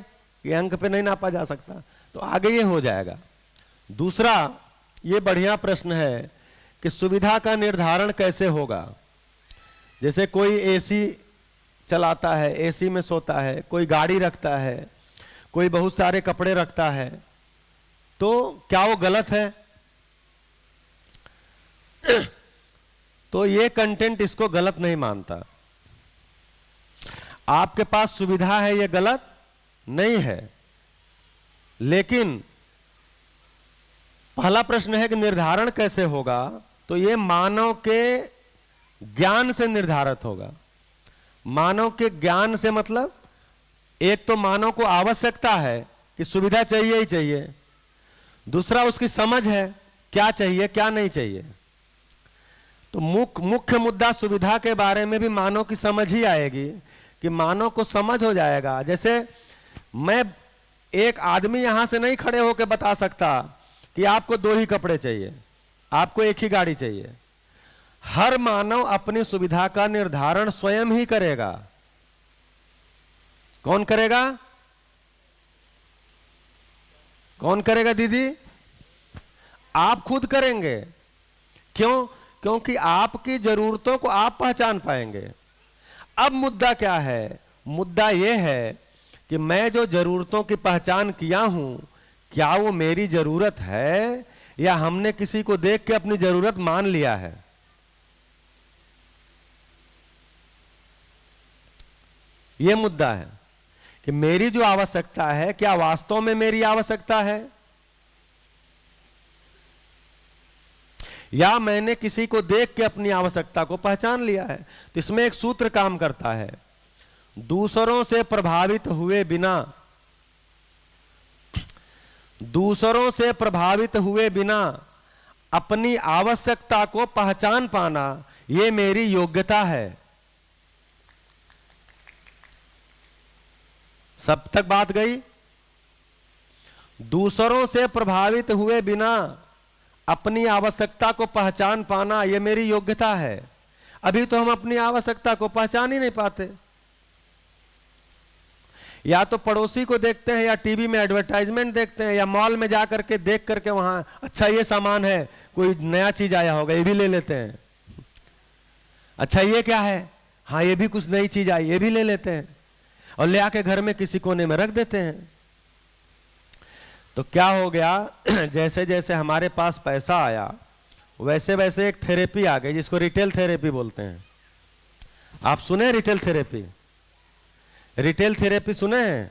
कि अंक पे नहीं नापा जा सकता, तो आगे ये हो जाएगा। दूसरा ये बढ़िया प्रश्न है कि सुविधा का निर्धारण कैसे होगा। जैसे कोई एसी चलाता है, एसी में सोता है, कोई गाड़ी रखता है, कोई बहुत सारे कपड़े रखता है, तो क्या वो गलत है? तो ये कंटेंट इसको गलत नहीं मानता। आपके पास सुविधा है, ये गलत नहीं है, लेकिन पहला प्रश्न है कि निर्धारण कैसे होगा, तो ये मानव के ज्ञान से निर्धारित होगा। मानव के ज्ञान से मतलब, एक तो मानव को आवश्यकता है कि सुविधा चाहिए ही चाहिए, दूसरा उसकी समझ है क्या चाहिए क्या नहीं चाहिए। तो मुख्य मुद्दा सुविधा के बारे में भी मानव की समझ ही आएगी, कि मानव को समझ हो जाएगा। जैसे मैं एक आदमी यहां से नहीं खड़े होकर बता सकता कि आपको 2 ही कपड़े चाहिए, आपको 1 ही गाड़ी चाहिए। हर मानव अपनी सुविधा का निर्धारण स्वयं ही करेगा। कौन करेगा? कौन करेगा दीदी? आप खुद करेंगे। क्यों? क्योंकि आपकी जरूरतों को आप पहचान पाएंगे। अब मुद्दा क्या है? मुद्दा यह है कि मैं जो जरूरतों की पहचान किया हूं, क्या वो मेरी जरूरत है या हमने किसी को देख के अपनी जरूरत मान लिया है? यह मुद्दा है कि मेरी जो आवश्यकता है, क्या वास्तव में मेरी आवश्यकता है, या मैंने किसी को देख के अपनी आवश्यकता को पहचान लिया है। तो इसमें एक सूत्र काम करता है, दूसरों से प्रभावित हुए बिना अपनी आवश्यकता को पहचान पाना, यह मेरी योग्यता है। सब तक बात गई? दूसरों से प्रभावित हुए बिना अपनी आवश्यकता को पहचान पाना, यह मेरी योग्यता है। अभी तो हम अपनी आवश्यकता को पहचान ही नहीं पाते। या तो पड़ोसी को देखते हैं, या टीवी में एडवर्टाइजमेंट देखते हैं, या मॉल में जा करके देख करके वहां अच्छा ये सामान है, कोई नया चीज आया होगा, ये भी ले लेते हैं। अच्छा ये क्या है, हाँ ये भी कुछ नई चीज आई, ये भी ले लेते हैं और ले आके घर में किसी कोने में रख देते हैं। तो क्या हो गया, जैसे जैसे हमारे पास पैसा आया वैसे वैसे एक थेरेपी आ गई जिसको रिटेल थेरेपी बोलते हैं। आप सुने रिटेल थेरेपी? रिटेल थेरेपी सुने हैं?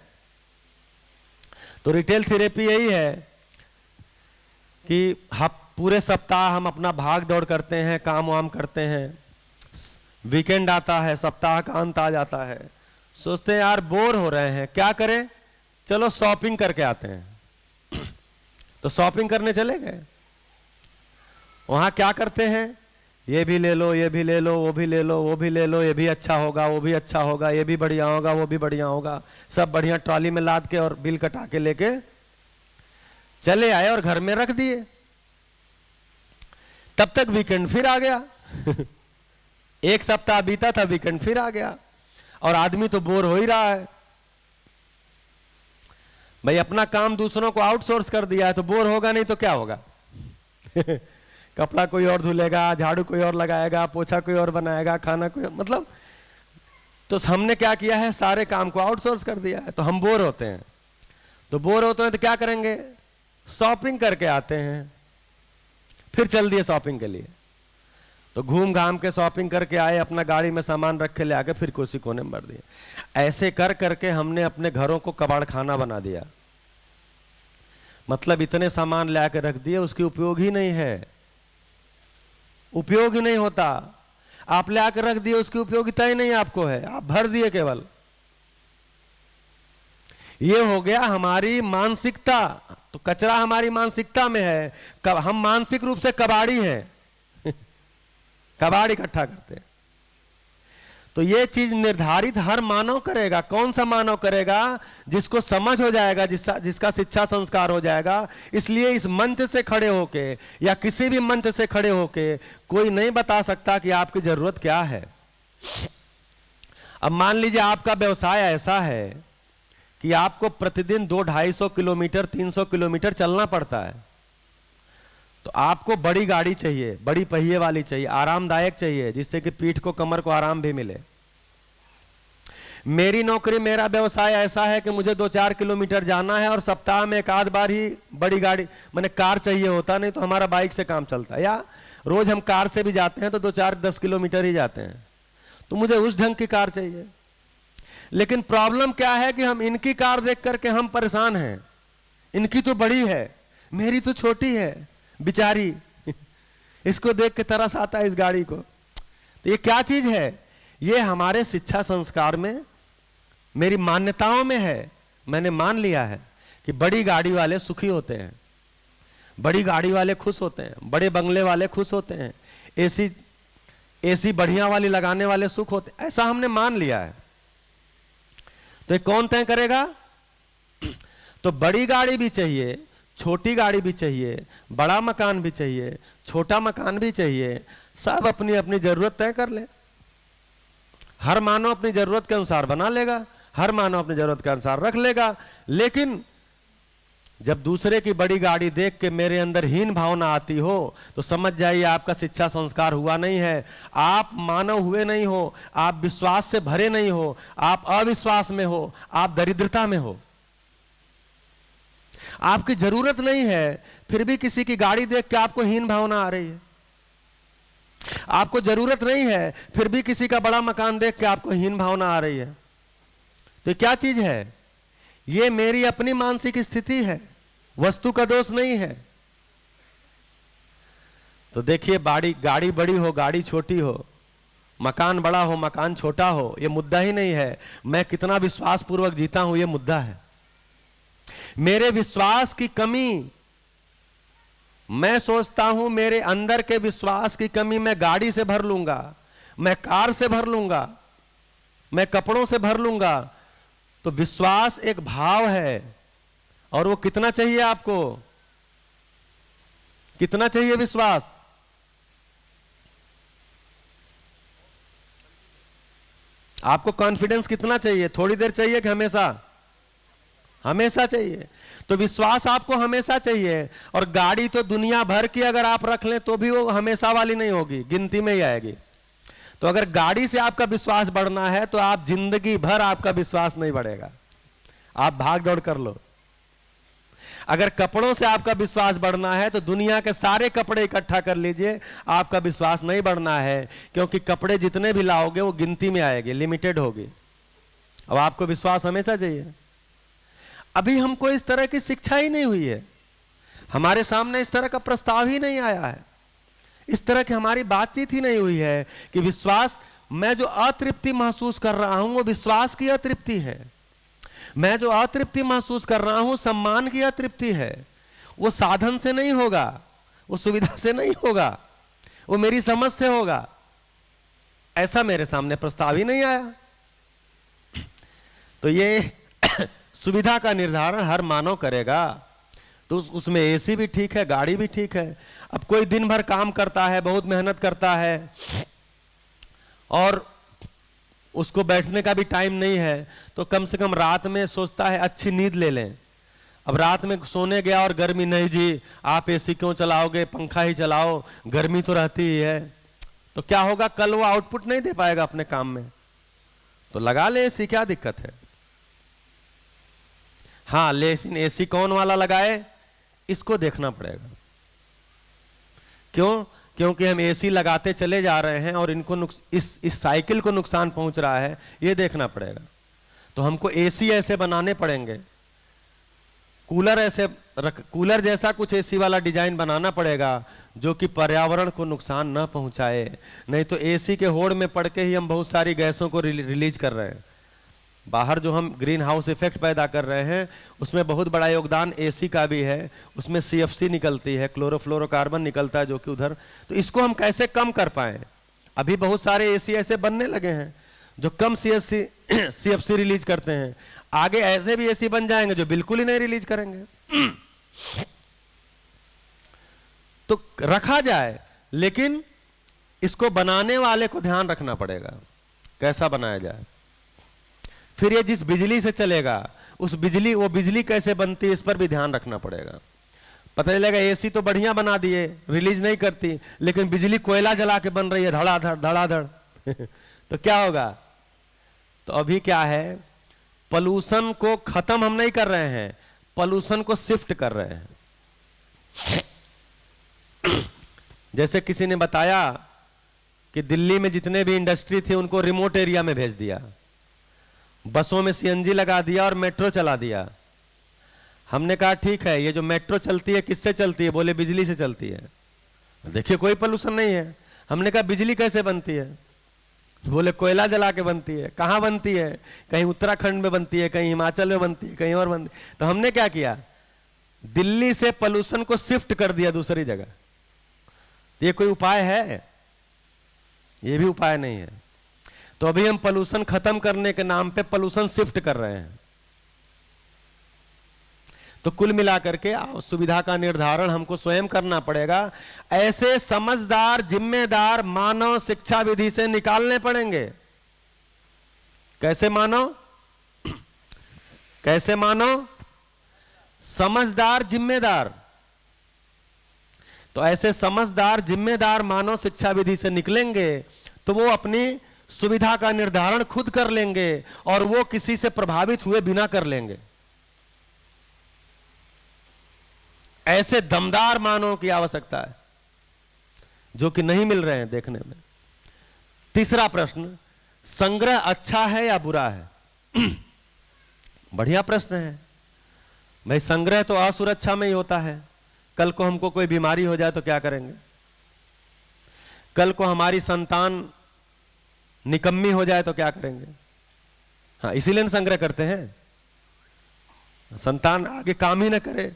तो रिटेल थेरेपी यही है कि हम पूरे सप्ताह हम अपना भाग दौड़ करते हैं, काम वाम करते हैं, वीकेंड आता है, सप्ताह का अंत आ जाता है, सोचते हैं यार बोर हो रहे हैं, क्या करें, चलो शॉपिंग करके आते हैं। तो शॉपिंग करने चले गए, वहां क्या करते हैं, ये भी ले लो, ये भी ले लो, वो भी ले लो, वो भी ले लो, ये भी अच्छा होगा, वो भी अच्छा होगा, ये भी बढ़िया होगा, वो भी बढ़िया होगा, सब बढ़िया ट्रॉली में लाद के और बिल कटा के लेके चले आए और घर में रख दिए। तब तक वीकेंड फिर आ गया। एक सप्ताह बीता था, वीकेंड फिर आ गया और आदमी तो बोर हो ही रहा है। भाई अपना काम दूसरों को आउटसोर्स कर दिया है तो बोर होगा नहीं तो क्या होगा। कपड़ा कोई और धुलेगा, झाड़ू कोई और लगाएगा, पोछा कोई और बनाएगा, खाना कोई, मतलब तो हमने क्या किया है, सारे काम को आउटसोर्स कर दिया है, तो हम बोर होते हैं। तो बोर होते हैं तो क्या करेंगे, शॉपिंग करके आते हैं, फिर चल दिए शॉपिंग के लिए। तो घूम घाम के शॉपिंग करके आए, अपना गाड़ी में सामान रख के ले आके फिर किसी कोने में भर दिए। ऐसे कर करके हमने अपने घरों को कबाड़ खाना बना दिया। मतलब इतने सामान ले आके रख दिए, उसकी उपयोग ही नहीं है, उपयोग ही नहीं होता। आप ले आकर रख दिए, उसकी उपयोगिता ही नहीं आपको है, आप भर दिए केवल। ये हो गया हमारी मानसिकता। तो कचरा हमारी मानसिकता में है, हम मानसिक रूप से कबाड़ी हैं। कबाड़ इकट्ठा करते हैं। तो ये चीज निर्धारित हर मानव करेगा। कौन सा मानव करेगा? जिसको समझ हो जाएगा, जिसका शिक्षा संस्कार हो जाएगा। इसलिए इस मंच से खड़े होके या किसी भी मंच से खड़े होके कोई नहीं बता सकता कि आपकी जरूरत क्या है। अब मान लीजिए आपका व्यवसाय ऐसा है कि आपको प्रतिदिन 200-250 किलोमीटर 300 किलोमीटर चलना पड़ता है, तो आपको बड़ी गाड़ी चाहिए, बड़ी पहिए वाली चाहिए, आरामदायक चाहिए, जिससे कि पीठ को, कमर को आराम भी मिले। मेरी नौकरी, मेरा व्यवसाय ऐसा है कि मुझे 2-4 किलोमीटर जाना है और सप्ताह में एक आध बार ही बड़ी गाड़ी, मैंने कार चाहिए होता, नहीं तो हमारा बाइक से काम चलता है, या रोज हम कार से भी जाते हैं तो 2-4-10 किलोमीटर ही जाते हैं, तो मुझे उस ढंग की कार चाहिए। लेकिन प्रॉब्लम क्या है कि हम इनकी कार देख करके हम परेशान हैं। इनकी तो बड़ी है, मेरी तो छोटी है बिचारी। इसको देख के तरस आता है इस गाड़ी को। तो ये क्या चीज है? ये हमारे शिक्षा संस्कार में, मेरी मान्यताओं में है। मैंने मान लिया है कि बड़ी गाड़ी वाले सुखी होते हैं, बड़ी गाड़ी वाले खुश होते हैं, बड़े बंगले वाले खुश होते हैं, एसी बढ़िया वाली लगाने वाले सुख होते हैं। ऐसा हमने मान लिया है। तो ये कौन तय करेगा? तो बड़ी गाड़ी भी चाहिए, छोटी गाड़ी भी चाहिए, बड़ा मकान भी चाहिए, छोटा मकान भी चाहिए, सब अपनी अपनी जरूरत तय कर ले। हर मानव अपनी जरूरत के अनुसार बना लेगा, हर मानव अपनी जरूरत के अनुसार रख लेगा। लेकिन जब दूसरे की बड़ी गाड़ी देख के मेरे अंदर हीन भावना आती हो तो समझ जाइए आपका शिक्षा संस्कार हुआ नहीं है, आप मानव हुए नहीं हो, आप विश्वास से भरे नहीं हो, आप अविश्वास में हो, आप दरिद्रता में हो। आपकी जरूरत नहीं है, फिर भी किसी की गाड़ी देख के आपको हीन भावना आ रही है। आपको जरूरत नहीं है, फिर भी किसी का बड़ा मकान देख के आपको हीन भावना आ रही है। तो क्या चीज है? ये मेरी अपनी मानसिक स्थिति है, वस्तु का दोष नहीं है। तो देखिए, गाड़ी बड़ी हो, गाड़ी छोटी हो, मकान बड़ा हो, मकान छोटा हो, ये मुद्दा ही नहीं है। मैं कितना विश्वास पूर्वक जीता हूं, ये मुद्दा है। मेरे विश्वास की कमी, मैं सोचता हूं मेरे अंदर के विश्वास की कमी मैं गाड़ी से भर लूंगा, मैं कार से भर लूंगा, मैं कपड़ों से भर लूंगा। तो विश्वास एक भाव है, और वो कितना चाहिए आपको? कितना चाहिए विश्वास? आपको कॉन्फिडेंस कितना चाहिए? थोड़ी देर चाहिए कि हमेशा? हमेशा चाहिए। तो विश्वास आपको हमेशा चाहिए। और गाड़ी तो दुनिया भर की अगर आप रख लें तो भी वो हमेशा वाली नहीं होगी, गिनती में ही आएगी। तो अगर गाड़ी से आपका विश्वास बढ़ना है तो आप जिंदगी भर आपका विश्वास नहीं बढ़ेगा, आप भाग दौड़ कर लो। अगर कपड़ों से आपका विश्वास बढ़ना है तो दुनिया के सारे कपड़े इकट्ठा कर लीजिए, आपका विश्वास नहीं बढ़ना है, क्योंकि कपड़े जितने भी लाओगे वो गिनती में आएंगे, लिमिटेड होगी। अब आपको विश्वास हमेशा चाहिए। अभी हमको इस तरह की शिक्षा ही नहीं हुई है, हमारे सामने इस तरह का प्रस्ताव ही नहीं आया है, इस तरह की हमारी बातचीत ही नहीं हुई है कि विश्वास, मैं जो अतृप्ति महसूस कर रहा हूं वो विश्वास की अतृप्ति है, मैं जो अतृप्ति महसूस कर रहा हूं सम्मान की अतृप्ति है। वो साधन से नहीं होगा, वो सुविधा से नहीं होगा, वो मेरी समझ से होगा। ऐसा मेरे सामने प्रस्ताव ही नहीं आया। तो ये सुविधा का निर्धारण हर मानव करेगा, तो उसमें एसी भी ठीक है, गाड़ी भी ठीक है। अब कोई दिन भर काम करता है, बहुत मेहनत करता है और उसको बैठने का भी टाइम नहीं है, तो कम से कम रात में सोचता है अच्छी नींद ले लें। अब रात में सोने गया और गर्मी, नहीं जी आप एसी क्यों चलाओगे, पंखा ही चलाओ, गर्मी तो रहती ही है। तो क्या होगा, कल वो आउटपुट नहीं दे पाएगा अपने काम में। तो लगा ले एसी, क्या दिक्कत है। हाँ, लेकिन एसी कौन वाला लगाए इसको देखना पड़ेगा। क्यों? क्योंकि हम एसी लगाते चले जा रहे हैं और इनको इस साइकिल को नुकसान पहुंच रहा है, ये देखना पड़ेगा। तो हमको एसी ऐसे बनाने पड़ेंगे, कूलर जैसा कुछ एसी वाला डिजाइन बनाना पड़ेगा जो कि पर्यावरण को नुकसान न पहुंचाए। नहीं तो एसी के होड़ में पड़ के ही हम बहुत सारी गैसों को रिलीज कर रहे हैं। बाहर जो हम ग्रीन हाउस इफेक्ट पैदा कर रहे हैं उसमें बहुत बड़ा योगदान एसी का भी है। उसमें CFC निकलती है, क्लोरोफ्लोरोकार्बन निकलता है जो कि उधर। तो इसको हम कैसे कम कर पाए। अभी बहुत सारे एसी ऐसे बनने लगे हैं जो कम CFC रिलीज करते हैं। आगे ऐसे भी एसी बन जाएंगे जो बिल्कुल ही नहीं रिलीज करेंगे। तो रखा जाए, लेकिन इसको बनाने वाले को ध्यान रखना पड़ेगा कैसा बनाया जाए। फिर ये जिस बिजली से चलेगा वो बिजली कैसे बनती है इस पर भी ध्यान रखना पड़ेगा। पता चलेगा एसी तो बढ़िया बना दिए, रिलीज नहीं करती, लेकिन बिजली कोयला जला के बन रही है, धड़ाधड़ तो क्या होगा। तो अभी क्या है, पॉल्यूशन को खत्म हम नहीं कर रहे हैं, पॉल्यूशन को शिफ्ट कर रहे हैं। जैसे किसी ने बताया कि दिल्ली में जितने भी इंडस्ट्री थे उनको रिमोट एरिया में भेज दिया, बसों में CNG लगा दिया और मेट्रो चला दिया। हमने कहा ठीक है, ये जो मेट्रो चलती है किससे चलती है? बोले बिजली से चलती है। देखिए कोई पोल्यूशन नहीं है। हमने कहा बिजली कैसे बनती है? बोले कोयला जला के बनती है। कहाँ बनती है? कहीं उत्तराखंड में बनती है, कहीं हिमाचल में बनती है, कहीं और बनती है। तो हमने क्या किया, दिल्ली से पोल्यूशन को शिफ्ट कर दिया दूसरी जगह। ये कोई उपाय है? ये भी उपाय नहीं है। तो अभी हम पोल्यूशन खत्म करने के नाम पे पोल्यूशन शिफ्ट कर रहे हैं। तो कुल मिलाकर के सुविधा का निर्धारण हमको स्वयं करना पड़ेगा। ऐसे समझदार जिम्मेदार मानव शिक्षा विधि से निकालने पड़ेंगे। कैसे मानव? कैसे मानव? समझदार जिम्मेदार। तो ऐसे समझदार जिम्मेदार मानव शिक्षा विधि से निकलेंगे तो वो अपनी सुविधा का निर्धारण खुद कर लेंगे और वो किसी से प्रभावित हुए बिना कर लेंगे। ऐसे दमदार मानव की आवश्यकता है जो कि नहीं मिल रहे हैं देखने में। तीसरा प्रश्न, संग्रह अच्छा है या बुरा है? बढ़िया प्रश्न है भाई। संग्रह तो असुरक्षा में ही होता है। कल को हमको कोई बीमारी हो जाए तो क्या करेंगे? कल को हमारी संतान निकम्मी हो जाए तो क्या करेंगे? हाँ, इसीलिए न संग्रह करते हैं। संतान आगे काम ही ना करे,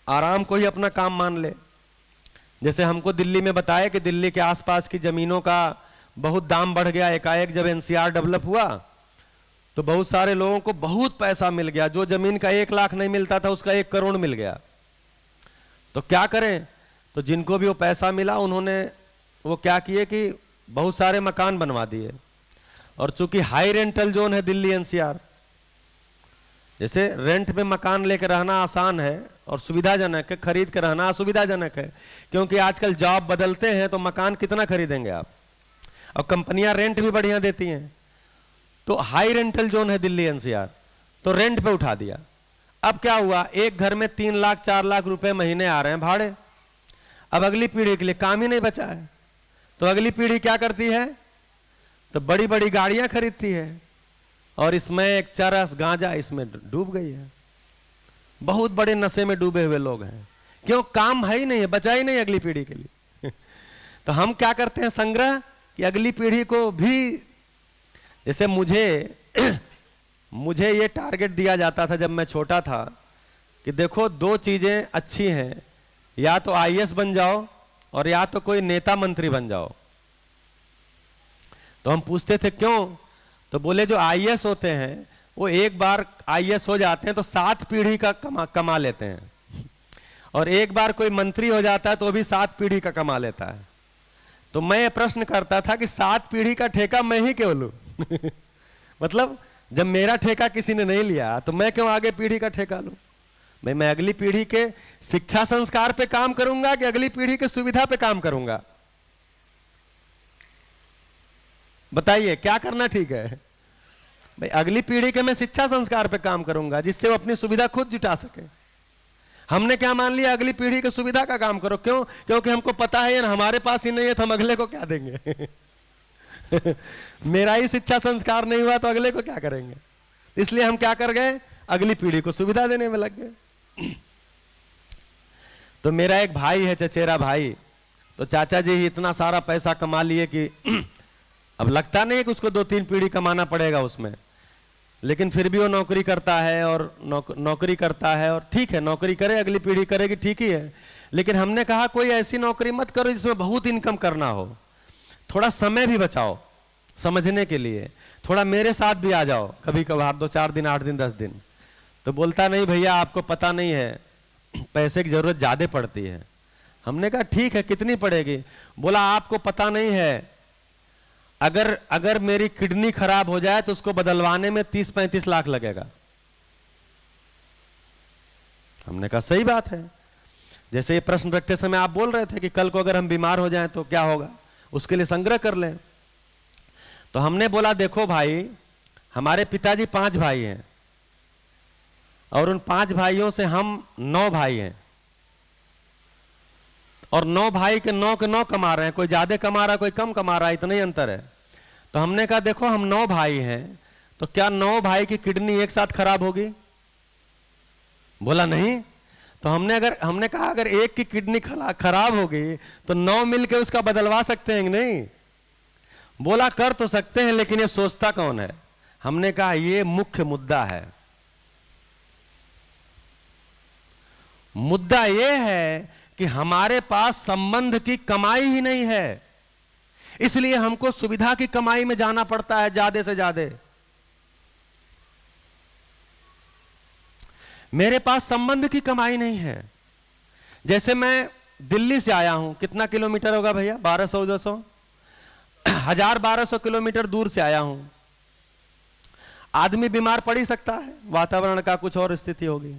आराम को ही अपना काम मान ले। जैसे हमको दिल्ली में बताया कि दिल्ली के आसपास की जमीनों का बहुत दाम बढ़ गया एकाएक। जब NCR डेवलप हुआ तो बहुत सारे लोगों को बहुत पैसा मिल गया। जो जमीन का 1 लाख नहीं मिलता था उसका 1 करोड़ मिल गया। तो क्या करें? तो जिनको भी वो पैसा मिला उन्होंने वो क्या किए कि बहुत सारे मकान बनवा दिए। और चूंकि हाई रेंटल जोन है दिल्ली NCR, जैसे रेंट में मकान लेकर रहना आसान है और सुविधाजनक है, खरीद कर रहना असुविधाजनक है। क्योंकि आजकल जॉब बदलते हैं तो मकान कितना खरीदेंगे आप? और कंपनियां रेंट भी बढ़िया देती हैं। तो हाई रेंटल जोन है दिल्ली एनसीआर, तो रेंट पे उठा दिया। अब क्या हुआ, एक घर में 3 लाख 4 लाख रुपए महीने आ रहे हैं भाड़े। अब अगली पीढ़ी के लिए काम ही नहीं बचा है, तो अगली पीढ़ी क्या करती है, तो बड़ी बड़ी गाड़ियां खरीदती है और इसमें एक चरस गांजा इसमें डूब गई है। बहुत बड़े नशे में डूबे हुए लोग हैं। क्यों, काम है ही नहीं है, बचा ही नहीं अगली पीढ़ी के लिए। तो हम क्या करते हैं संग्रह, कि अगली पीढ़ी को भी, जैसे मुझे ये टारगेट दिया जाता था जब मैं छोटा था कि देखो 2 चीजें अच्छी हैं, या तो आईएएस बन जाओ और या तो कोई नेता मंत्री बन जाओ। तो हम पूछते थे क्यों, तो बोले जो आईएएस होते हैं वो एक बार आईएएस हो जाते हैं तो 7 पीढ़ी का कमा लेते हैं, और एक बार कोई मंत्री हो जाता है तो वो भी 7 पीढ़ी का कमा लेता है। तो मैं ये प्रश्न करता था कि 7 पीढ़ी का ठेका मैं ही क्यों लूं? मतलब जब मेरा ठेका किसी ने नहीं लिया तो मैं क्यों आगे पीढ़ी का ठेका लूं? मैं अगली पीढ़ी के शिक्षा संस्कार पे काम करूंगा कि अगली पीढ़ी के सुविधा पे काम करूंगा? बताइए क्या करना ठीक है भाई? अगली पीढ़ी के मैं शिक्षा संस्कार पे काम करूंगा जिससे वो अपनी सुविधा खुद जुटा सके। हमने क्या मान लिया, अगली पीढ़ी की सुविधा का काम करो। क्यों? क्योंकि हमको पता है यार हमारे पास ही नहीं है तो हम अगले को क्या देंगे? मेरा ही शिक्षा संस्कार नहीं हुआ तो अगले को क्या करेंगे? इसलिए हम क्या कर गए, अगली पीढ़ी को सुविधा देने में लग गए। तो मेरा एक भाई है, चचेरा भाई, तो चाचा जी ही इतना सारा पैसा कमा लिए कि अब लगता नहीं है कि उसको 2-3 पीढ़ी कमाना पड़ेगा उसमें, लेकिन फिर भी वो नौकरी करता है और नौकरी करता है, और ठीक है नौकरी करे, अगली पीढ़ी करेगी, ठीक ही है। लेकिन हमने कहा कोई ऐसी नौकरी मत करो जिसमें बहुत इनकम करना हो, थोड़ा समय भी बचाओ समझने के लिए, थोड़ा मेरे साथ भी आ जाओ कभी कभार, 2-4 दिन, 8 दिन, 10 दिन। तो बोलता नहीं भैया आपको पता नहीं है, पैसे की जरूरत ज्यादा पड़ती है। हमने कहा ठीक है, कितनी पड़ेगी? बोला आपको पता नहीं है, अगर मेरी किडनी खराब हो जाए तो उसको बदलवाने में 30-35 लाख लगेगा। हमने कहा सही बात है। जैसे ये प्रश्न रखते समय आप बोल रहे थे कि कल को अगर हम बीमार हो जाएं तो क्या होगा, उसके लिए संग्रह कर लें। तो हमने बोला देखो भाई, हमारे पिताजी 5 भाई हैं और उन 5 भाइयों से हम 9 भाई हैं, और 9 भाई के 9 कमा रहे हैं, कोई ज्यादा कमा रहा है कोई कम कमा रहा है, इतना ही अंतर है। तो हमने कहा देखो हम 9 भाई हैं, तो क्या 9 भाई की किडनी एक साथ खराब होगी? बोला नहीं। तो हमने कहा अगर एक की किडनी खराब होगी तो 9 मिलकर उसका बदलवा सकते हैं नहीं? बोला कर तो सकते हैं, लेकिन ये सोचता कौन है? हमने कहा ये मुख्य मुद्दा है। मुद्दा ये है कि हमारे पास संबंध की कमाई ही नहीं है, इसलिए हमको सुविधा की कमाई में जाना पड़ता है ज्यादा से ज्यादा। मेरे पास संबंध की कमाई नहीं है। जैसे मैं दिल्ली से आया हूं, कितना किलोमीटर होगा भैया? 1200-1200, 1000-1200 किलोमीटर दूर से आया हूं। आदमी बीमार पड़ ही सकता है, वातावरण का कुछ और स्थिति होगी,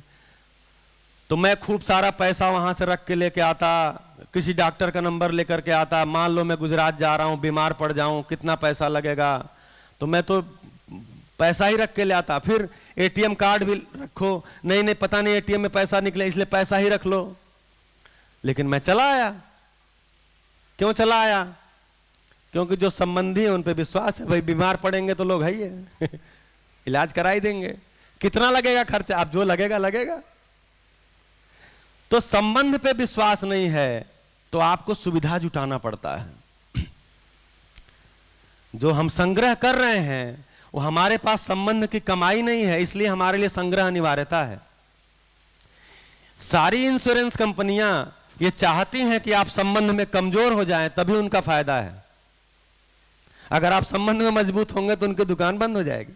तो मैं खूब सारा पैसा वहां से रख के लेके आता, किसी डॉक्टर का नंबर लेकर के आता। मान लो मैं गुजरात जा रहा हूं, बीमार पड़ जाऊं, कितना पैसा लगेगा, तो मैं तो पैसा ही रख के ले आता। फिर एटीएम कार्ड भी रखो, नहीं पता नहीं एटीएम में पैसा निकले, इसलिए पैसा ही रख लो। लेकिन मैं चला आया। क्यों चला आया? क्योंकि जो संबंधी है उन पे विश्वास है, भाई बीमार पड़ेंगे तो लोग है ही है इलाज करा ही देंगे, कितना लगेगा खर्चा, अब जो लगेगा लगेगा। तो संबंध पे विश्वास नहीं है तो आपको सुविधा जुटाना पड़ता है। जो हम संग्रह कर रहे हैं वो हमारे पास संबंध की कमाई नहीं है, इसलिए हमारे लिए संग्रह अनिवार्यता है। सारी इंश्योरेंस कंपनियां ये चाहती हैं कि आप संबंध में कमजोर हो जाएं, तभी उनका फायदा है। अगर आप संबंध में मजबूत होंगे तो उनकी दुकान बंद हो जाएगी।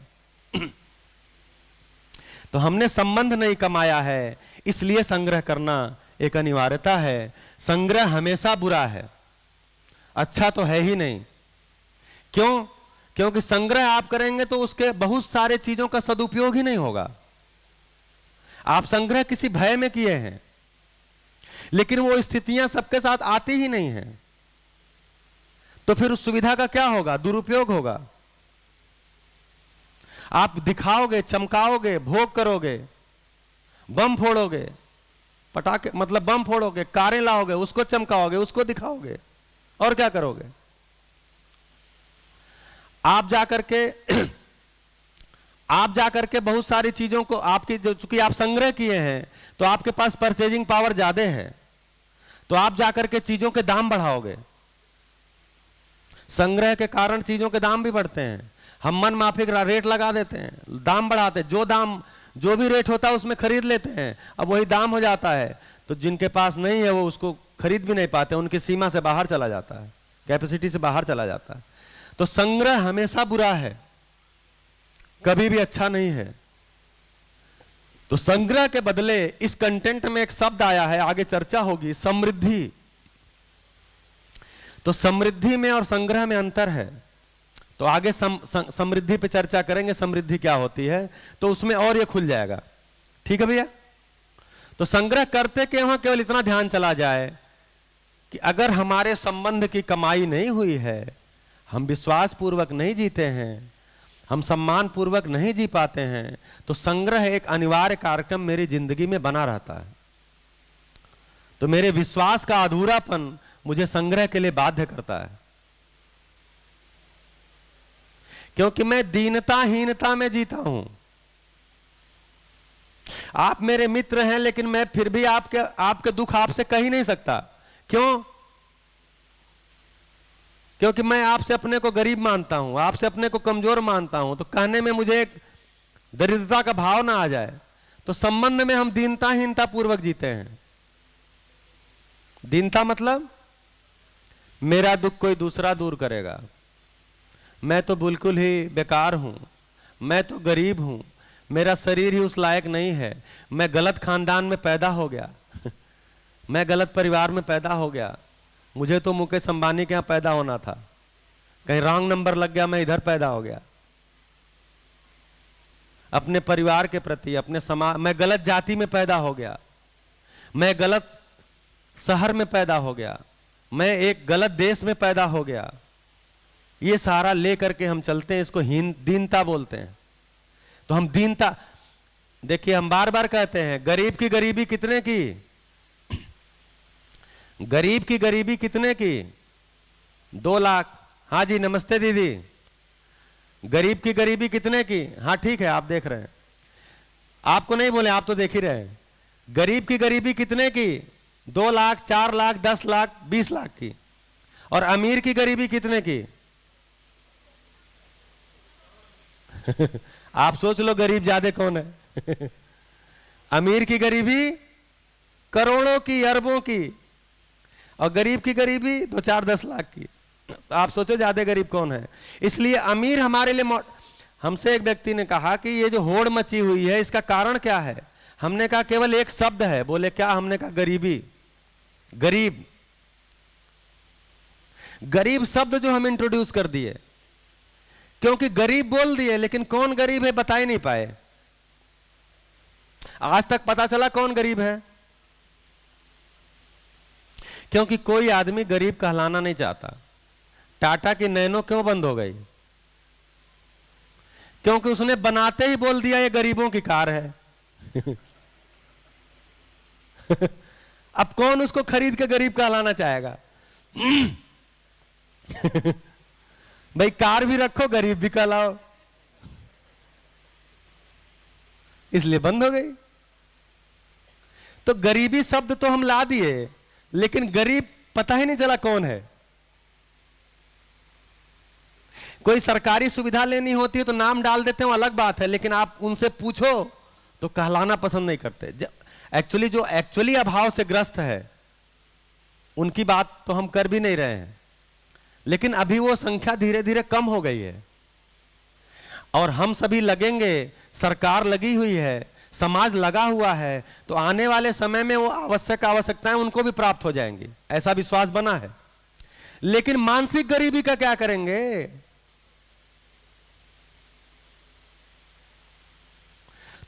तो हमने संबंध नहीं कमाया है, इसलिए संग्रह करना एक अनिवार्यता है। संग्रह हमेशा बुरा है, अच्छा तो है ही नहीं। क्यों? क्योंकि संग्रह आप करेंगे तो उसके बहुत सारे चीजों का सदुपयोग ही नहीं होगा। आप संग्रह किसी भय में किए हैं, लेकिन वो स्थितियां सबके साथ आती ही नहीं है। तो फिर उस सुविधा का क्या होगा? दुरुपयोग होगा। आप दिखाओगे, चमकाओगे, भोग करोगे, बम फोड़ोगे, पटाखे मतलब बम फोड़ोगे, कारें लाओगे, उसको चमकाओगे, उसको दिखाओगे, और क्या करोगे? आप जाकर के बहुत सारी चीजों को आपकी जो चूंकि आप संग्रह किए हैं तो आपके पास परचेजिंग पावर ज्यादा है, तो आप जाकर के चीजों के दाम बढ़ाओगे। संग्रह के कारण चीजों के दाम भी बढ़ते हैं। हम मन माफिक रेट लगा देते हैं, दाम बढ़ाते हैं, जो भी रेट होता है उसमें खरीद लेते हैं, अब वही दाम हो जाता है, तो जिनके पास नहीं है वो उसको खरीद भी नहीं पाते, उनकी सीमा से बाहर चला जाता है, कैपेसिटी से बाहर चला जाता है। तो संग्रह हमेशा बुरा है, कभी भी अच्छा नहीं है। तो संग्रह के बदले इस कंटेंट में एक शब्द आया है, आगे चर्चा होगी, समृद्धि। तो समृद्धि में और संग्रह में अंतर है, तो आगे समृद्धि पे चर्चा करेंगे, समृद्धि क्या होती है, तो उसमें और ये खुल जाएगा। ठीक है भैया? तो संग्रह करते के वहां केवल इतना ध्यान चला जाए कि अगर हमारे संबंध की कमाई नहीं हुई है, हम विश्वास पूर्वक नहीं जीते हैं, हम सम्मान पूर्वक नहीं जी पाते हैं, तो संग्रह एक अनिवार्य कार्यक्रम मेरी जिंदगी में बना रहता है। तो मेरे विश्वास का अधूरापन मुझे संग्रह के लिए बाध्य करता है, क्योंकि मैं दीनताहीनता में जीता हूं। आप मेरे मित्र हैं, लेकिन मैं फिर भी आपके दुख आपसे कह ही नहीं सकता। क्यों? क्योंकि मैं आपसे अपने को गरीब मानता हूं, आपसे अपने को कमजोर मानता हूं, तो कहने में मुझे एक दरिद्रता का भाव ना आ जाए। तो संबंध में हम दीनताहीनता पूर्वक जीते हैं। दीनता मतलब मेरा दुख कोई दूसरा दूर करेगा, मैं तो बिल्कुल ही बेकार हूं, मैं तो गरीब हूं, मेरा शरीर ही उस लायक नहीं है, मैं गलत खानदान में पैदा हो गया मैं गलत परिवार में पैदा हो गया, मुझे तो मुकेश अंबानी के यहां पैदा होना था, कहीं रॉन्ग नंबर लग गया, मैं इधर पैदा हो गया। अपने परिवार के प्रति, अपने समाज, मैं गलत जाति में पैदा हो गया, मैं गलत शहर में पैदा हो गया, मैं एक गलत देश में पैदा हो गया। ये सारा लेकर के हम चलते हैं, इसको दीनता बोलते हैं। तो हम दीनता, देखिए हम बार बार कहते हैं, गरीब की गरीबी कितने की? गरीब की गरीबी कितने की? 2 लाख। हाँ जी, नमस्ते दीदी। गरीब की गरीबी कितने की? हाँ ठीक है, आप देख रहे हैं, आपको नहीं बोले, आप तो देख ही रहे हैं। गरीब की गरीबी कितने की? 2 लाख, 4 लाख, 10 लाख, 20 लाख की। और अमीर की गरीबी कितने की? आप सोच लो गरीब ज्यादा कौन है अमीर की गरीबी करोड़ों की, अरबों की, और गरीब की गरीबी 2, 4, 10 लाख की। आप सोचो ज्यादा गरीब कौन है। इसलिए अमीर हमारे लिए, हमसे एक व्यक्ति ने कहा कि ये जो होड़ मची हुई है इसका कारण क्या है? हमने कहा केवल एक शब्द है। बोले क्या? हमने कहा गरीबी। गरीब, गरीब शब्द जो हम इंट्रोड्यूस कर दिए, क्योंकि गरीब बोल दिए, लेकिन कौन गरीब है बता ही नहीं पाए। आज तक पता चला कौन गरीब है? क्योंकि कोई आदमी गरीब कहलाना नहीं चाहता। टाटा की नैनो क्यों बंद हो गई? क्योंकि उसने बनाते ही बोल दिया ये गरीबों की कार है अब कौन उसको खरीद के गरीब कहलाना चाहेगा भाई कार भी रखो, गरीब भी कहलाओ, इसलिए बंद हो गई। तो गरीबी शब्द तो हम ला दिए, लेकिन गरीब पता ही नहीं चला कौन है। कोई सरकारी सुविधा लेनी होती है तो नाम डाल देते हैं, अलग बात है, लेकिन आप उनसे पूछो तो कहलाना पसंद नहीं करते। एक्चुअली जो एक्चुअली अभाव से ग्रस्त है उनकी बात तो हम कर भी नहीं रहे हैं, लेकिन अभी वो संख्या धीरे धीरे कम हो गई है और हम सभी लगेंगे, सरकार लगी हुई है, समाज लगा हुआ है, तो आने वाले समय में वो आवश्यकताएं उनको भी प्राप्त हो जाएंगी, ऐसा विश्वास बना है। लेकिन मानसिक गरीबी का क्या करेंगे?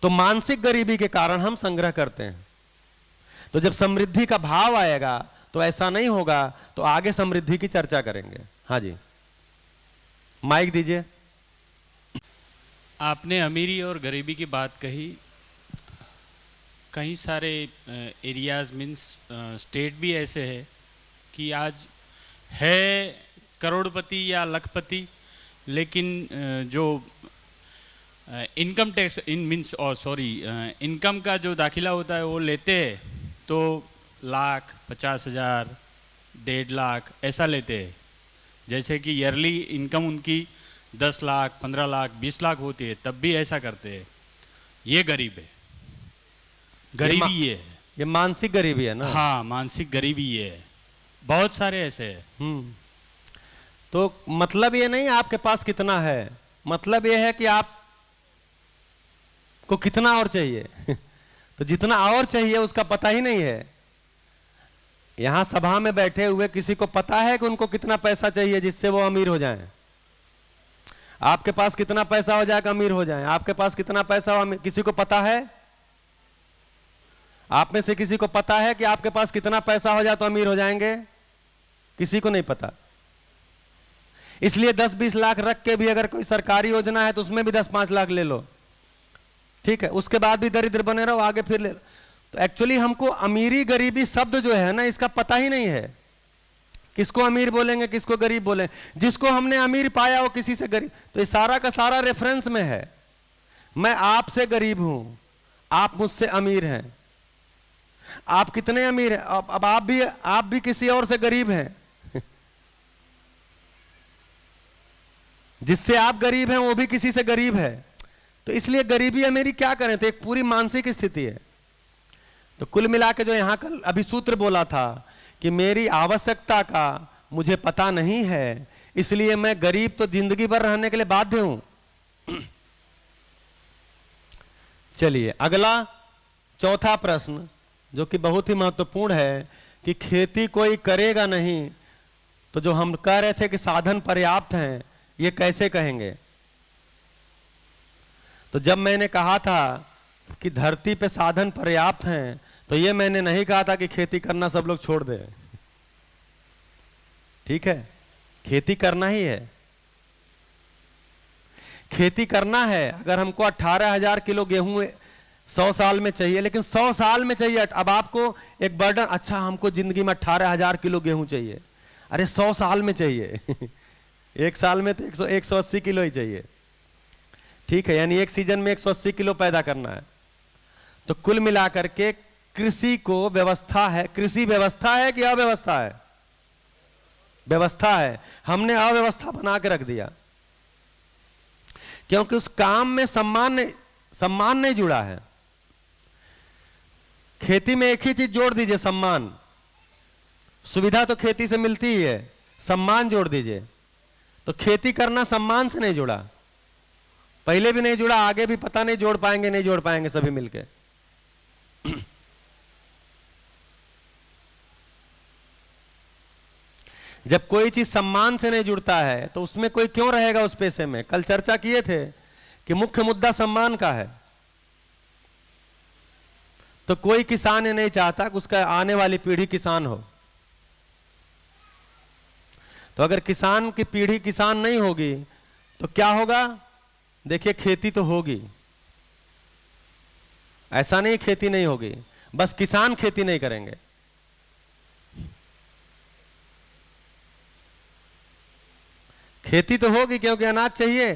तो मानसिक गरीबी के कारण हम संग्रह करते हैं। तो जब समृद्धि का भाव आएगा तो ऐसा नहीं होगा, तो आगे समृद्धि की चर्चा करेंगे। हाँ जी, माइक दीजिए। आपने अमीरी और गरीबी की बात कही। कई सारे एरियाज मीन्स स्टेट भी ऐसे है कि आज है करोड़पति या लखपति, लेकिन जो इनकम टैक्स इनकम का जो दाखिला होता है वो लेते हैं तो लाख 50,000 1.5 लाख ऐसा लेते हैं। जैसे कि ईयरली इनकम उनकी 10 लाख 15 लाख 20 लाख होती है, तब भी ऐसा करते हैं। ये गरीब है, गरीबी ये है। ये मानसिक गरीबी है ना। हाँ, मानसिक गरीबी ये है। बहुत सारे ऐसे हैं। तो मतलब ये नहीं आपके पास कितना है, मतलब ये है कि आप को कितना और चाहिए तो जितना और चाहिए उसका पता ही नहीं है। यहां सभा में बैठे हुए किसी को पता है कि उनको कितना पैसा चाहिए जिससे वो अमीर हो जाएं? आपके पास कितना पैसा हो जाएगा अमीर हो जाएं? आपके पास कितना पैसा हो किसी को पता है? आप में से किसी को पता है कि आपके पास कितना पैसा हो जाए तो अमीर हो जाएंगे? किसी को नहीं पता। इसलिए 10-20 लाख रख के भी अगर कोई सरकारी योजना है तो उसमें भी 10-5 लाख ले लो, ठीक है, उसके बाद भी दरिद्र बने रहो, आगे फिर ले लो। तो एक्चुअली हमको अमीरी गरीबी शब्द जो है ना, इसका पता ही नहीं है। किसको अमीर बोलेंगे, किसको गरीब बोलेंगे। जिसको हमने अमीर पाया वो किसी से गरीब। तो ये सारा का सारा रेफरेंस में है। मैं आपसे गरीब हूं, आप मुझसे अमीर हैं। आप कितने अमीर हैं? अब आप भी किसी और से गरीब हैं। जिससे आप गरीब हैं वो भी किसी से गरीब है। तो इसलिए गरीबी अमीरी क्या करें, तो एक पूरी मानसिक स्थिति है। तो कुल मिला के जो यहां कल अभी सूत्र बोला था कि मेरी आवश्यकता का मुझे पता नहीं है, इसलिए मैं गरीब तो जिंदगी भर रहने के लिए बाध्य हूं। चलिए अगला चौथा प्रश्न जो कि बहुत ही महत्वपूर्ण है कि खेती कोई करेगा नहीं, तो जो हम कह रहे थे कि साधन पर्याप्त हैं, ये कैसे कहेंगे? तो जब मैंने कहा था कि धरती पे साधन पर्याप्त हैं, तो ये मैंने नहीं कहा था कि खेती करना सब लोग छोड़ दें। ठीक है, खेती करना ही है, खेती करना है। अगर हमको 18,000 किलो गेहूं 100 साल में चाहिए, लेकिन 100 साल में चाहिए। अब आपको एक बर्डन, अच्छा हमको जिंदगी में 18,000 किलो गेहूं चाहिए, अरे 100 साल में चाहिए। एक साल में तो 180 किलो ही चाहिए, ठीक है, यानी एक सीजन में 180 किलो पैदा करना है। तो कुल मिलाकर के कृषि को व्यवस्था है। कृषि व्यवस्था है कि अव्यवस्था है? व्यवस्था है। हमने अव्यवस्था बना के रख दिया, क्योंकि उस काम में सम्मान नहीं जुड़ा है। खेती में एक ही चीज जोड़ दीजिए, सम्मान। सुविधा तो खेती से मिलती ही है, सम्मान जोड़ दीजिए। तो खेती करना सम्मान से नहीं जुड़ा, पहले भी नहीं जुड़ा, आगे भी पता नहीं जोड़ पाएंगे सभी मिलके। जब कोई चीज सम्मान से नहीं जुड़ता है तो उसमें कोई क्यों रहेगा उस पैसे में? कल चर्चा किए थे कि मुख्य मुद्दा सम्मान का है। तो कोई किसान ये नहीं चाहता कि उसका आने वाली पीढ़ी किसान हो। तो अगर किसान की पीढ़ी किसान नहीं होगी तो क्या होगा? देखिए, खेती तो होगी, ऐसा नहीं खेती नहीं होगी, बस किसान खेती नहीं करेंगे। खेती तो होगी क्योंकि अनाज चाहिए,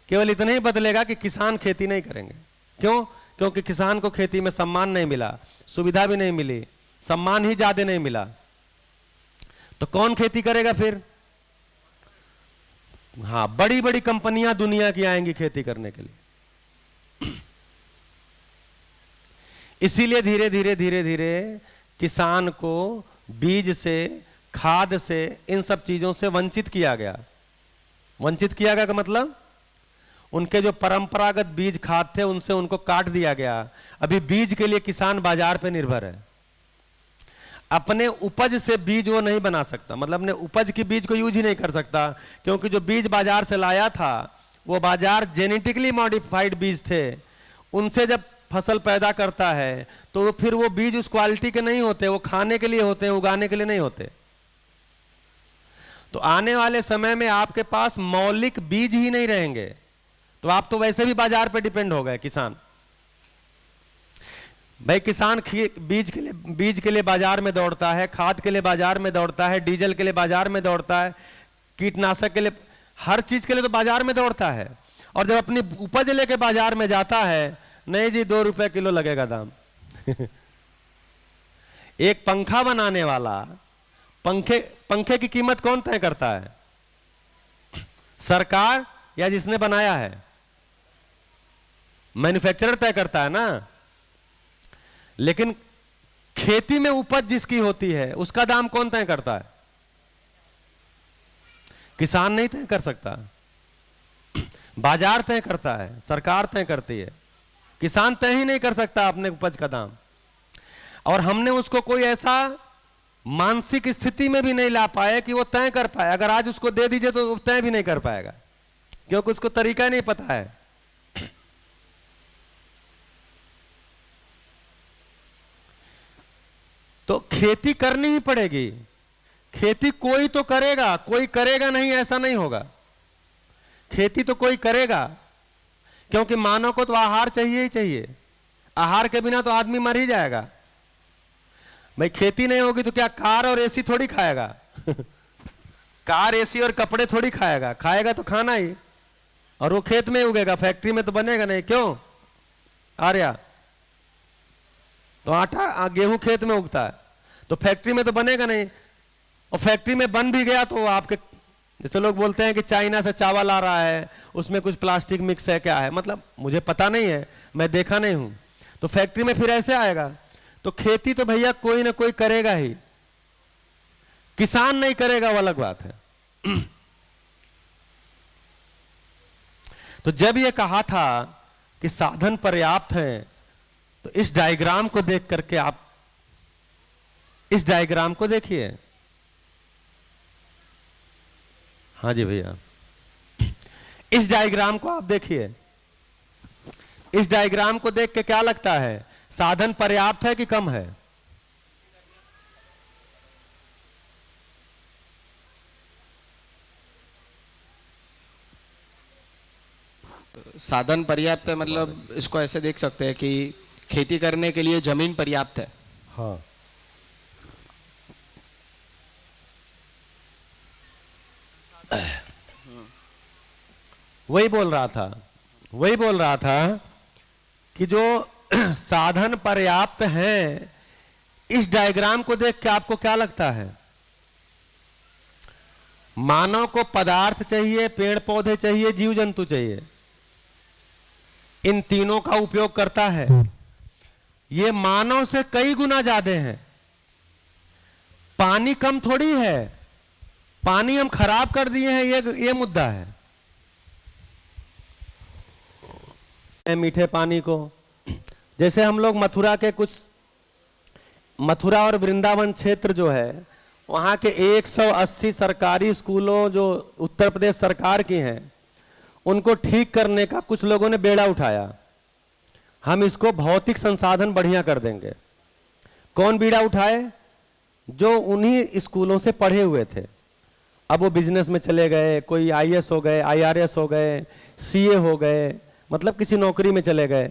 केवल इतना ही बदलेगा कि किसान खेती नहीं करेंगे। क्यों? क्योंकि किसान को खेती में सम्मान नहीं मिला, सुविधा भी नहीं मिली, सम्मान ही ज्यादा नहीं मिला। तो कौन खेती करेगा फिर? हाँ, बड़ी बड़ी कंपनियां दुनिया की आएंगी खेती करने के लिए। इसीलिए धीरे धीरे किसान को बीज से, खाद से, इन सब चीजों से वंचित किया गया। वंचित किया गया का मतलब उनके जो परंपरागत बीज खाद थे उनसे उनको काट दिया गया। अभी बीज के लिए किसान बाजार पे निर्भर है। अपने उपज से बीज वो नहीं बना सकता, मतलब अपने उपज की बीज को यूज ही नहीं कर सकता, क्योंकि जो बीज बाजार से लाया था वो बाजार जेनेटिकली मॉडिफाइड बीज थे। उनसे जब फसल पैदा करता है तो फिर वो बीज उस क्वालिटी के नहीं होते, वो खाने के लिए होते हैं, उगाने के लिए नहीं होते। तो आने वाले समय में आपके पास मौलिक बीज ही नहीं रहेंगे, तो आप तो वैसे भी बाजार पे डिपेंड हो गए। किसान भाई, किसान बीज के लिए बाजार में दौड़ता है, खाद के लिए बाजार में दौड़ता है, डीजल के लिए बाजार में दौड़ता है, कीटनाशक के लिए, हर चीज के लिए तो बाजार में दौड़ता है। और जब अपनी उपज लेके बाजार में जाता है, नहीं जी 2 रुपए किलो लगेगा दाम। एक पंखा बनाने वाला, पंखे की कीमत कौन तय करता है? सरकार या जिसने बनाया है? मैन्युफैक्चरर तय करता है ना। लेकिन खेती में उपज जिसकी होती है उसका दाम कौन तय करता है? किसान नहीं तय कर सकता, बाजार तय करता है, सरकार तय करती है। किसान तय ही नहीं कर सकता अपने उपज का दाम। और हमने उसको कोई ऐसा मानसिक स्थिति में भी नहीं ला पाए कि वो तय कर पाए। अगर आज उसको दे दीजिए तो वो तय भी नहीं कर पाएगा, क्योंकि उसको तरीका नहीं पता है। तो खेती करनी ही पड़ेगी। खेती कोई तो करेगा, कोई करेगा नहीं ऐसा नहीं होगा। खेती तो कोई करेगा, क्योंकि मानव को तो आहार चाहिए ही चाहिए। आहार के बिना तो आदमी मर ही जाएगा। भाई खेती नहीं होगी तो क्या कार और एसी थोड़ी खाएगा? कार, एसी और कपड़े थोड़ी खाएगा। खाएगा तो खाना ही, और वो खेत में उगेगा, फैक्ट्री में तो बनेगा नहीं। क्यों आर्या? तो आटा गेहूं खेत में उगता है, तो फैक्ट्री में तो बनेगा नहीं। और फैक्ट्री में बन भी गया तो आपके, जैसे लोग बोलते हैं कि चाइना से चावल आ रहा है, उसमें कुछ प्लास्टिक मिक्स है, क्या है मतलब मुझे पता नहीं है, मैं देखा नहीं हूं। तो फैक्ट्री में फिर ऐसे आएगा। तो खेती तो भैया कोई ना कोई करेगा ही, किसान नहीं करेगा वो अलग बात है। तो जब ये कहा था कि साधन पर्याप्त है, तो इस डायग्राम को देख करके आप इस डायग्राम को देखिए। हाँ जी भैया, इस डायग्राम को आप देखिए। इस डायग्राम को देख के क्या लगता है, साधन पर्याप्त है कि कम है? साधन पर्याप्त है मतलब इसको ऐसे देख सकते हैं कि खेती करने के लिए जमीन पर्याप्त है। हाँ, वही बोल रहा था कि जो साधन पर्याप्त हैं, इस डायग्राम को देख के आपको क्या लगता है? मानव को पदार्थ चाहिए, पेड़ पौधे चाहिए, जीव जंतु चाहिए, इन तीनों का उपयोग करता है। ये मानव से कई गुना ज्यादा हैं। पानी कम थोड़ी है, पानी हम खराब कर दिए हैं, ये मुद्दा है। मीठे पानी को, जैसे हम लोग मथुरा और वृंदावन क्षेत्र जो है, वहाँ के 180 सरकारी स्कूलों जो उत्तर प्रदेश सरकार की हैं, उनको ठीक करने का कुछ लोगों ने बेड़ा उठाया। हम इसको भौतिक संसाधन बढ़िया कर देंगे। कौन बीड़ा उठाए? जो उन्हीं स्कूलों से पढ़े हुए थे। अब वो बिजनेस में चले गए, कोई आईएएस हो गए, आईआरएस हो गए, सीए हो गए, मतलब किसी नौकरी में चले गए।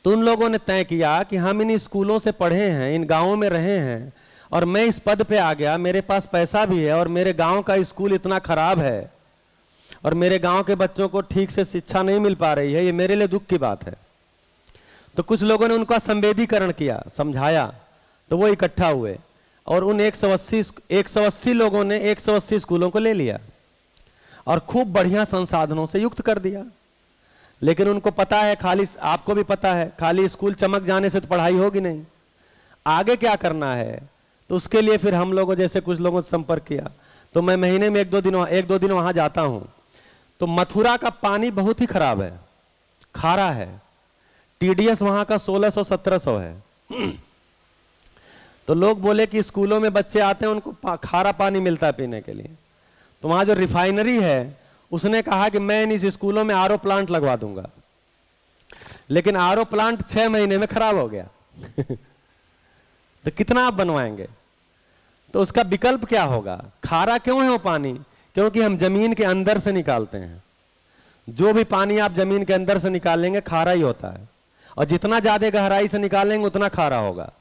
तो उन लोगों ने तय किया कि हम इन स्कूलों से पढ़े हैं, इन गांवों में रहे हैं, और मैं इस पद पे आ गया, मेरे पास पैसा भी है, और मेरे गांव का स्कूल इतना खराब है, और मेरे गांव के बच्चों को ठीक से शिक्षा नहीं मिल पा रही है, ये मेरे लिए दुख की बात है। तो कुछ लोगों ने उनका संवेदीकरण किया, समझाया, तो वो इकट्ठा हुए और उन 180 लोगों ने 180 स्कूलों को ले लिया और खूब बढ़िया संसाधनों से युक्त कर दिया। लेकिन उनको पता है, खाली आपको भी पता है, खाली स्कूल चमक जाने से तो पढ़ाई होगी नहीं, आगे क्या करना है। तो उसके लिए फिर हम लोगों जैसे कुछ लोगों से संपर्क किया। तो मैं महीने में एक दो दिन वहां जाता हूं। तो मथुरा का पानी बहुत ही खराब है, खारा है, टीडीएस वहां का 1600-1700 है। तो लोग बोले कि स्कूलों में बच्चे आते हैं, उनको खारा पानी मिलता है पीने के लिए। तो वहां जो रिफाइनरी है उसने कहा कि मैं इस स्कूलों में आरओ प्लांट लगवा दूंगा। लेकिन आरओ प्लांट 6 महीने में खराब हो गया। तो कितना आप बनवाएंगे? तो उसका विकल्प क्या होगा? खारा क्यों है वो पानी? क्योंकि हम जमीन के अंदर से निकालते हैं। जो भी पानी आप जमीन के अंदर से निकालेंगे खारा ही होता है, और जितना ज्यादा गहराई से निकालेंगे उतना खारा होगा।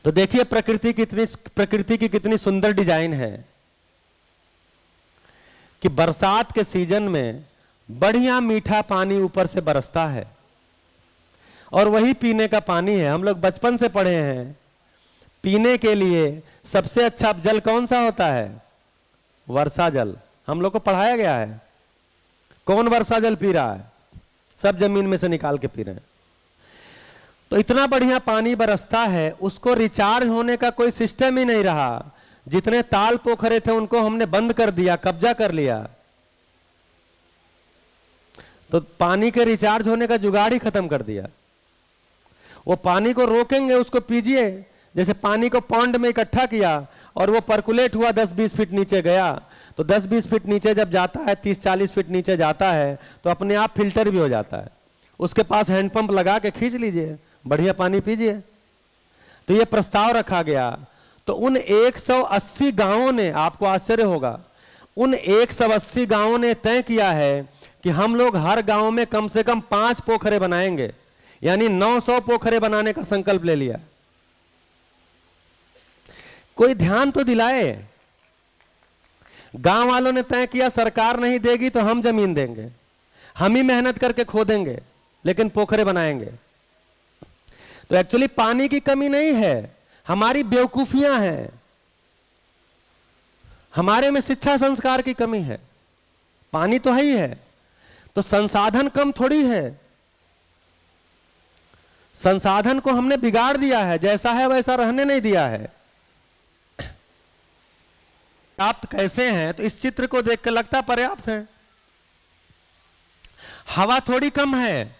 तो देखिए प्रकृति की कितनी सुंदर डिजाइन है कि बरसात के सीजन में बढ़िया मीठा पानी ऊपर से बरसता है, और वही पीने का पानी है। हम लोग बचपन से पढ़े हैं, पीने के लिए सबसे अच्छा जल कौन सा होता है? वर्षा जल। हम लोग को पढ़ाया गया है। कौन वर्षा जल पी रहा है? सब जमीन में से निकाल के पी रहे हैं। तो इतना बढ़िया पानी बरसता है, उसको रिचार्ज होने का कोई सिस्टम ही नहीं रहा। जितने ताल पोखरे थे उनको हमने बंद कर दिया, कब्जा कर लिया, तो पानी के रिचार्ज होने का जुगाड़ ही खत्म कर दिया। वो पानी को रोकेंगे, उसको पीजिए। जैसे पानी को पॉन्ड में इकट्ठा किया और वो पर्कुलेट हुआ, 10-20 फीट नीचे गया, तो 10-20 फीट नीचे जब जाता है, 30-40 फीट नीचे जाता है, तो अपने आप फिल्टर भी हो जाता है। उसके पास हैंडपंप लगा के खींच लीजिए, बढ़िया पानी पीजिए। तो ये प्रस्ताव रखा गया। तो उन 180 गांवों ने, आपको आश्चर्य होगा, उन 180 गांवों ने तय किया है कि हम लोग हर गांव में कम से कम 5 पोखरे बनाएंगे, यानी 900 पोखरे बनाने का संकल्प ले लिया। कोई ध्यान तो दिलाए। गांव वालों ने तय किया सरकार नहीं देगी तो हम जमीन देंगे, हम ही मेहनत करके खोदेंगे, लेकिन पोखरे बनाएंगे। तो एक्चुअली पानी की कमी नहीं है, हमारी बेवकूफियां हैं, हमारे में शिक्षा संस्कार की कमी है। पानी तो है ही है, तो संसाधन कम थोड़ी है। संसाधन को हमने बिगाड़ दिया है, जैसा है वैसा रहने नहीं दिया है। पर्याप्त कैसे हैं? तो इस चित्र को देख कर लगता पर्याप्त है। हवा थोड़ी कम है,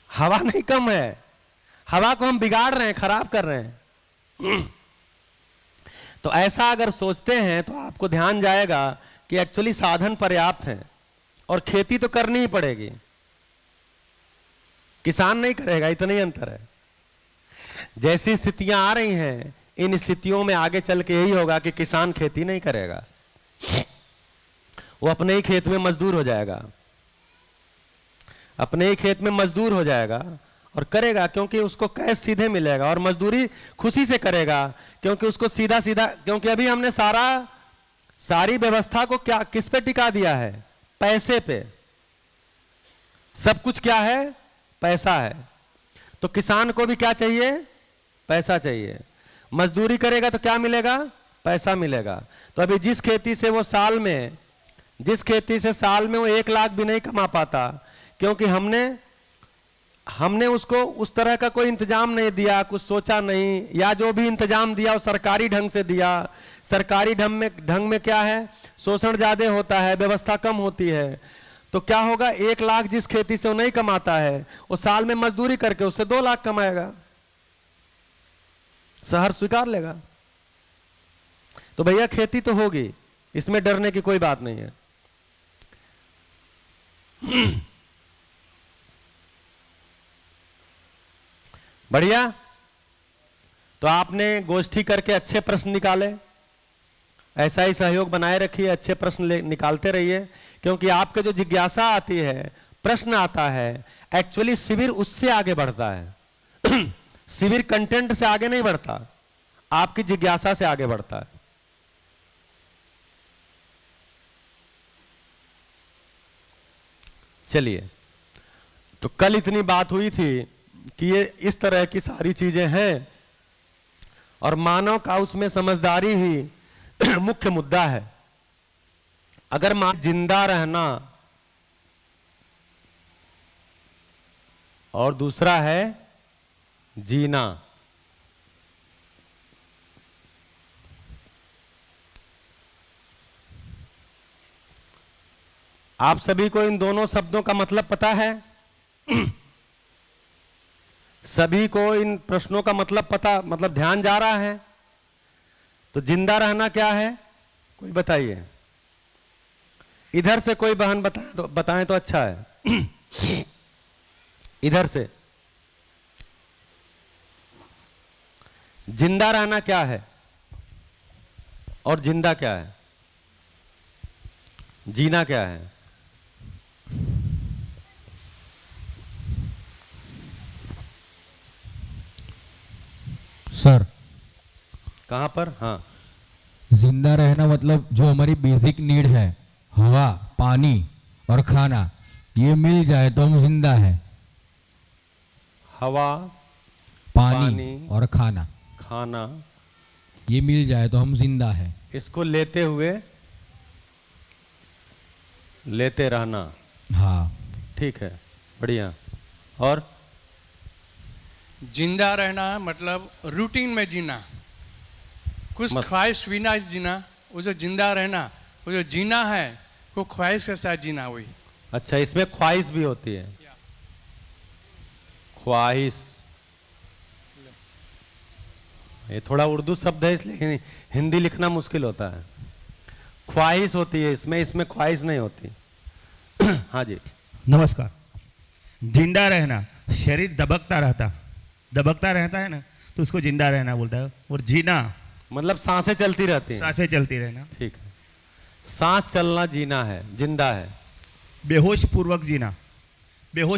हवा नहीं कम है, हवा को हम बिगाड़ रहे हैं, खराब कर रहे हैं। तो ऐसा अगर सोचते हैं तो आपको ध्यान जाएगा कि एक्चुअली साधन पर्याप्त हैं, और खेती तो करनी ही पड़ेगी। किसान नहीं करेगा, इतना ही अंतर है। जैसी स्थितियां आ रही हैं, इन स्थितियों में आगे चल के यही होगा कि किसान खेती नहीं करेगा, वो अपने ही खेत में मजदूर हो जाएगा, अपने ही खेत में मजदूर हो जाएगा और करेगा, क्योंकि उसको कैश सीधे मिलेगा, और मजदूरी खुशी से करेगा, क्योंकि उसको सीधा सीधा, क्योंकि अभी हमने सारी व्यवस्था को क्या किस पे टिका दिया है? पैसे पे। सब कुछ क्या है? पैसा है। तो किसान को भी क्या चाहिए? पैसा चाहिए। मजदूरी करेगा तो क्या मिलेगा? पैसा मिलेगा। तो अभी जिस खेती से साल में वो 1 लाख भी नहीं कमा पाता, क्योंकि हमने उसको उस तरह का कोई इंतजाम नहीं दिया, कुछ सोचा नहीं, या जो भी इंतजाम दिया वो सरकारी ढंग से दिया। सरकारी ढंग में क्या है? शोषण ज्यादा होता है, व्यवस्था कम होती है। तो क्या होगा? 1 लाख जिस खेती से वो नहीं कमाता है, वो साल में मजदूरी करके उससे 2 लाख कमाएगा, शहर स्वीकार लेगा। तो भैया खेती तो होगी, इसमें डरने की कोई बात नहीं है। बढ़िया। तो आपने गोष्ठी करके अच्छे प्रश्न निकाले, ऐसा ही सहयोग बनाए रखिए, अच्छे प्रश्न निकालते रहिए, क्योंकि आपके जो जिज्ञासा आती है, प्रश्न आता है, एक्चुअली शिविर उससे आगे बढ़ता है। शिविर कंटेंट से आगे नहीं बढ़ता, आपकी जिज्ञासा से आगे बढ़ता है। चलिए, तो कल इतनी बात हुई थी कि ये इस तरह की सारी चीजें हैं, और मानव का उसमें समझदारी ही मुख्य मुद्दा है। अगर जिंदा रहना, और दूसरा है जीना। आप सभी को इन दोनों शब्दों का मतलब पता है? सभी को इन प्रश्नों का मतलब पता, मतलब ध्यान जा रहा है? तो जिंदा रहना क्या है, कोई बताइए। इधर से कोई बहन बताएं तो अच्छा है। इधर से जिंदा रहना क्या है और जिंदा क्या है? जीना क्या है? सर, कहां पर? हाँ, जिंदा रहना मतलब जो हमारी बेसिक नीड है, हवा, पानी और खाना, ये मिल जाए तो हम जिंदा है। हवा, पानी पानी और खाना, खाना, ये मिल जाए तो हम जिंदा है। इसको लेते हुए लेते रहना। हाँ। ठीक है, बढ़िया। और जिंदा रहना मतलब रूटीन में जीना, कुछ ख्वाहिश बिना जीना। वो जो जिंदा रहना, वो जो जीना है वो ख्वाहिश के साथ जीना। वही अच्छा, इसमें ख्वाहिश भी होती है। ख्वाहिश, ये थोड़ा उर्दू शब्द है इसलिए हिंदी लिखना मुश्किल होता है। ख्वाहिश होती है इसमें, इसमें ख्वाहिश नहीं होती। हाँ जी। नमस्कार। जिंदा रहना, शरीर दबकता रहता है ना, तो उसको जिंदा रहना बोलता है। और जीना मतलब सांसें चलती रहती हैं। सांसें चलती रहना। ठीक है, सांस चलना जीना है, जिंदा है। बेहोश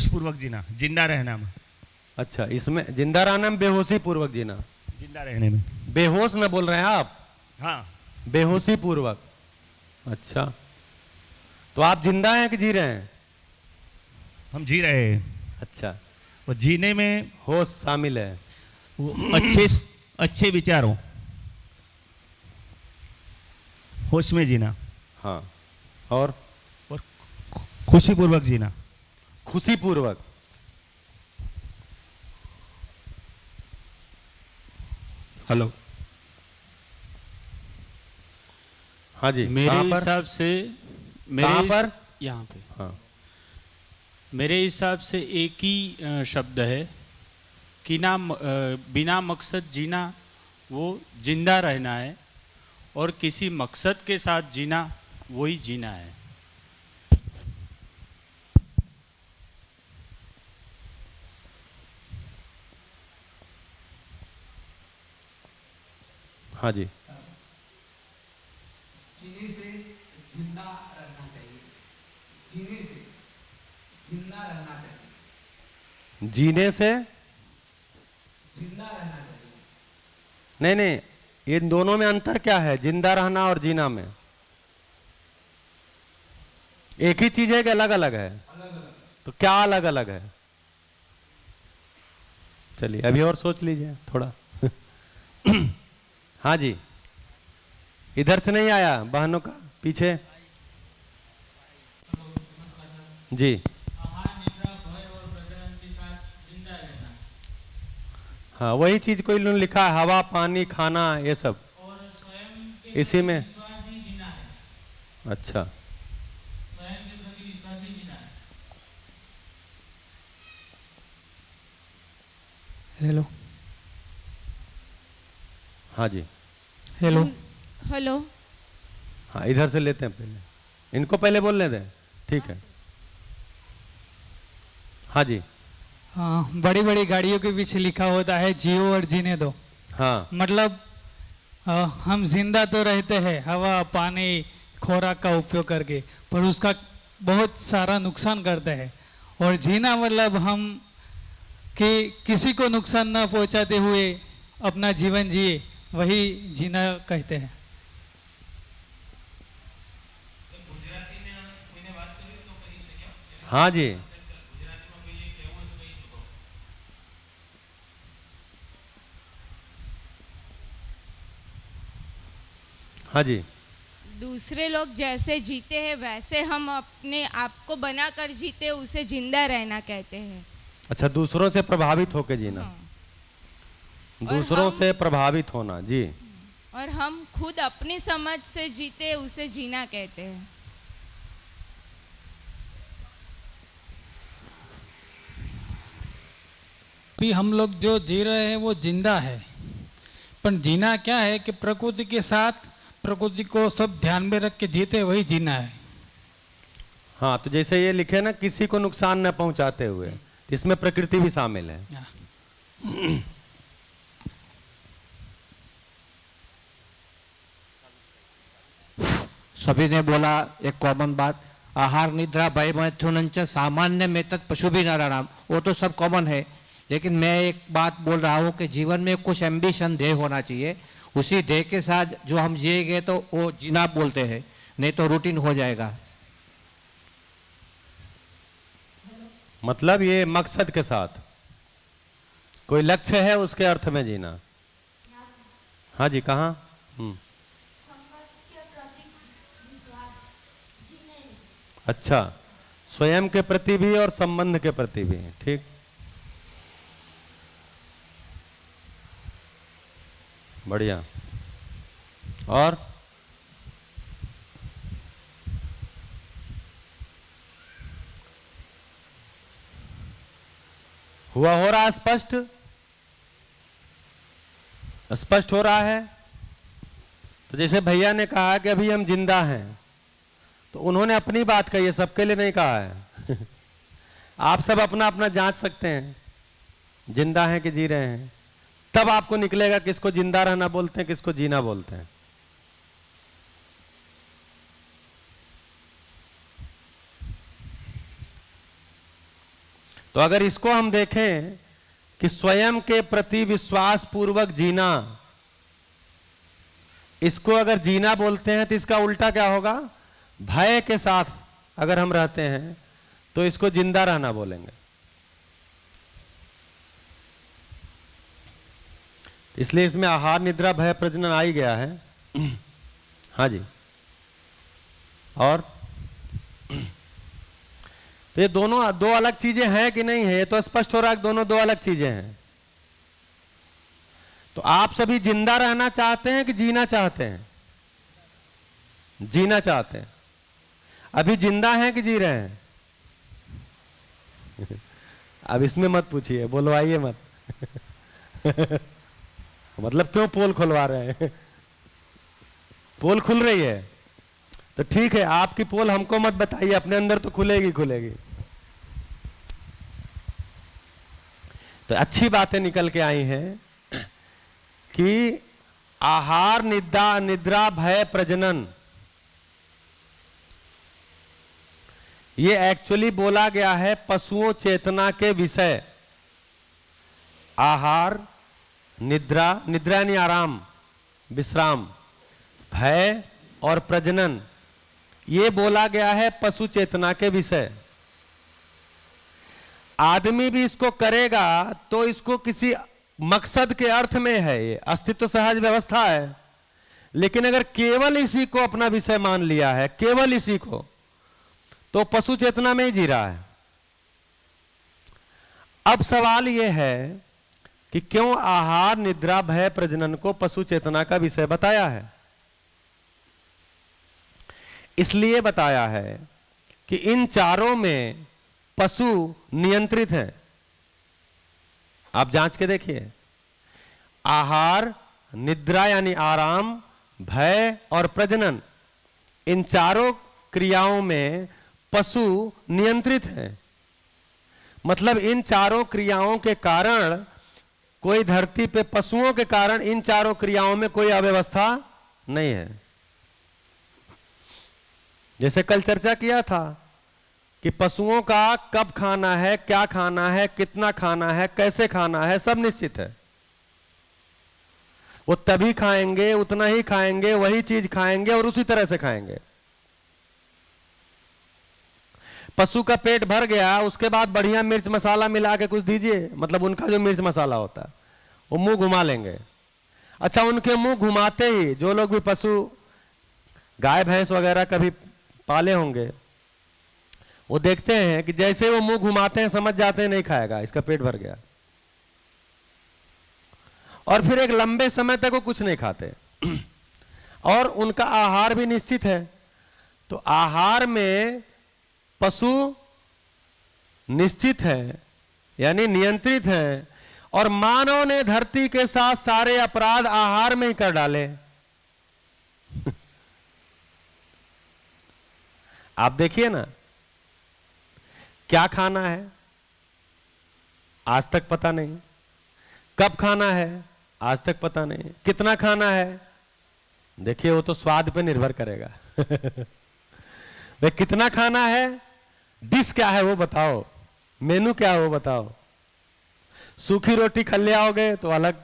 पूर्वक जीना, जिंदा रहना में। अच्छा, इसमें जिंदा रहना में बेहोशी पूर्वक जीना। जिंदा रहने में बेहोश न बोल रहे हैं आप? हाँ, बेहोशी पूर्वक। अच्छा, तो आप जिंदा हैं कि जी रहे हैं? हम जी रहे हैं। अच्छा, और जीने में होश शामिल है। वो अच्छे विचारों, होश में जीना हाँ, और खुशी पूर्वक जीना। खुशी पूर्वक। हेलो। हाँ जी, मेरे कहाँ पर? हिसाब से कहाँ पर? यहाँ पे हाँ, मेरे हिसाब से एक ही शब्द है कि बिना मकसद जीना वो जिंदा रहना है, और किसी मकसद के साथ जीना वही जीना है। हाँ जी। जीने से जिंदा रहना चाहिए। जीने से जिंदा रहना चाहिए। जीने से जिंदा रहना चाहिए। नहीं नहीं, ये दोनों में अंतर क्या है? जिंदा रहना और जीना में एक ही चीज है कि अलग अलग है? अलग अलग। तो क्या अलग अलग है? चलिए अभी और सोच लीजिए थोड़ा। हाँ जी, इधर से नहीं आया, बहनों का पीछे जी। हाँ, वही चीज कोई लिखा है, हवा, पानी, खाना, ये सब इसी में। अच्छा, हेलो। हाँ जी। हेलो। हेलो। हाँ, इधर से लेते हैं पहले, इनको पहले बोलने दें। ठीक है। हाँ जी। हाँ, बड़ी बड़ी गाड़ियों के पीछे लिखा होता है जियो और जीने दो। हाँ, मतलब हम जिंदा तो रहते हैं हवा, पानी, खुराक का उपयोग करके, पर उसका बहुत सारा नुकसान करते हैं। और जीना मतलब हम कि किसी को नुकसान न पहुंचाते हुए अपना जीवन जिए, वही जीना कहते हैं। हाँ जी। हाँ जी। दूसरे लोग जैसे जीते हैं वैसे हम अपने आप को बनाकर जीते, उसे जिंदा रहना कहते हैं। अच्छा, दूसरों से प्रभावित होकर जीना। और दूसरों हम- से प्रभावित होना जी। और हम खुद अपनी समझ से जीते, उसे जीना कहते हैं। अभी हम लोग जो जी रहे हैं वो जिंदा है, पर जीना क्या है कि प्रकृति के साथ, प्रकृति को सब ध्यान में रख के जीते, वही जीना है। हाँ, तो जैसे ये लिखे ना, किसी को नुकसान न पहुंचाते हुए, इसमें प्रकृति भी शामिल है। सभी ने बोला एक कॉमन बात, आहार निद्रा भय मैथुनंच सामान्य में तत् पशु भी नाराणाम, वो तो सब कॉमन है। लेकिन मैं एक बात बोल रहा हूँ कि जीवन में कुछ एम्बिशन ध्येय होना चाहिए, उसी ध्येय के साथ जो हम जिएंगे तो वो जीना बोलते हैं, नहीं तो रूटीन हो जाएगा। मतलब ये मकसद के साथ कोई लक्ष्य है, उसके अर्थ में जीना। हाँ जी, कहाँ? अच्छा, स्वयं के प्रति भी और संबंध के प्रति भी, ठीक। बढ़िया। और हुआ, हो रहा स्पष्ट? स्पष्ट हो रहा है? तो जैसे भैया ने कहा कि अभी हम जिंदा हैं, तो उन्होंने अपनी बात कही है, सबके लिए नहीं कहा है। आप सब अपना अपना जांच सकते हैं, जिंदा हैं कि जी रहे हैं, तब आपको निकलेगा किसको जिंदा रहना बोलते हैं, किसको जीना बोलते हैं। तो अगर इसको हम देखें कि स्वयं के प्रति विश्वास पूर्वक जीना, इसको अगर जीना बोलते हैं, तो इसका उल्टा क्या होगा? भय के साथ अगर हम रहते हैं तो इसको जिंदा रहना बोलेंगे। इसलिए इसमें आहार निद्रा भय प्रजनन आ ही गया है। हाँ जी। और तो ये दोनों दो अलग चीजें हैं कि नहीं है? ये तो स्पष्ट हो रहा है कि दोनों दो अलग चीजें हैं। तो आप सभी जिंदा रहना चाहते हैं कि जीना चाहते हैं? जीना चाहते हैं। अभी जिंदा हैं कि जी रहे हैं? अब इसमें मत पूछिए, बोलवाइए मत। मतलब क्यों पोल खुलवा रहे हैं? पोल खुल रही है तो ठीक है, आपकी पोल हमको मत बताइए, अपने अंदर तो खुलेगी खुलेगी। तो अच्छी बातें निकल के आई हैं कि आहार निद्रा भय प्रजनन, ये एक्चुअली बोला गया है पशुओं चेतना के विषय। आहार निद्रा, निद्रा यानी आराम विश्राम, भय और प्रजनन, ये बोला गया है पशु चेतना के विषय। आदमी भी इसको करेगा तो इसको किसी मकसद के अर्थ में है, ये अस्तित्व सहज व्यवस्था है। लेकिन अगर केवल इसी को अपना विषय मान लिया है, केवल इसी को, तो पशु चेतना में ही जी रहा है। अब सवाल यह है कि क्यों आहार निद्रा भय प्रजनन को पशु चेतना का विषय बताया है? इसलिए बताया है कि इन चारों में पशु नियंत्रित है। आप जांच के देखिए, आहार निद्रा यानी आराम, भय और प्रजनन, इन चारों क्रियाओं में पशु नियंत्रित है। मतलब इन चारों क्रियाओं के कारण कोई धरती पे, पशुओं के कारण इन चारों क्रियाओं में कोई अव्यवस्था नहीं है। जैसे कल चर्चा किया था कि पशुओं का कब खाना है, क्या खाना है, कितना खाना है, कैसे खाना है, सब निश्चित है। वो तभी खाएंगे, उतना ही खाएंगे, वही चीज खाएंगे और उसी तरह से खाएंगे। पशु का पेट भर गया, उसके बाद बढ़िया मिर्च मसाला मिला के कुछ दीजिए, मतलब उनका जो मिर्च मसाला होता है वो मुंह घुमा लेंगे। अच्छा, उनके मुंह घुमाते ही, जो लोग भी पशु गाय भैंस वगैरह कभी पाले होंगे, वो देखते हैं कि जैसे वो मुंह घुमाते हैं समझ जाते हैं नहीं खाएगा, इसका पेट भर गया। और फिर एक लंबे समय तक वो कुछ नहीं खाते। और उनका आहार भी निश्चित है। तो आहार में पशु निश्चित है यानी नियंत्रित है, और मानव ने धरती के साथ सारे अपराध आहार में ही कर डाले। आप देखिए ना, क्या खाना है आज तक पता नहीं, कब खाना है आज तक पता नहीं, कितना खाना है देखिए वो तो स्वाद पे निर्भर करेगा। वे कितना खाना है, डिश क्या है वो बताओ, मेनू क्या है वो बताओ। सूखी रोटी खा ले आओगे तो अलग,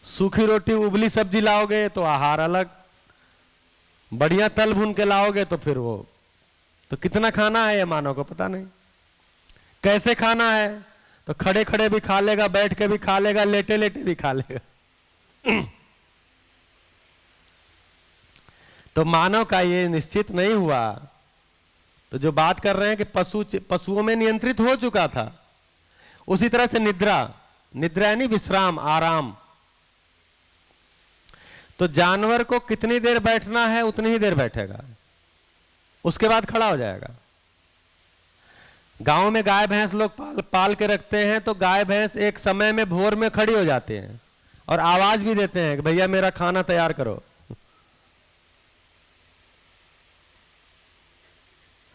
सूखी रोटी उबली सब्जी लाओगे तो आहार अलग, बढ़िया तल भून के लाओगे तो फिर वो, तो कितना खाना है ये मानव को पता नहीं। कैसे खाना है, तो खड़े खड़े भी खा लेगा, बैठ के भी खा लेगा, लेटे लेटे भी खा लेगा। तो मानव का ये निश्चित नहीं हुआ। तो जो बात कर रहे हैं कि पशुओं में नियंत्रित हो चुका था, उसी तरह से निद्रा, निद्रा यानी विश्राम, आराम। तो जानवर को कितनी देर बैठना है उतनी ही देर बैठेगा, उसके बाद खड़ा हो जाएगा। गांव में गाय भैंस लोग पाल के रखते हैं, तो गाय भैंस एक समय में भोर में खड़ी हो जाते हैं और आवाज भी देते हैं कि भैया मेरा खाना तैयार करो।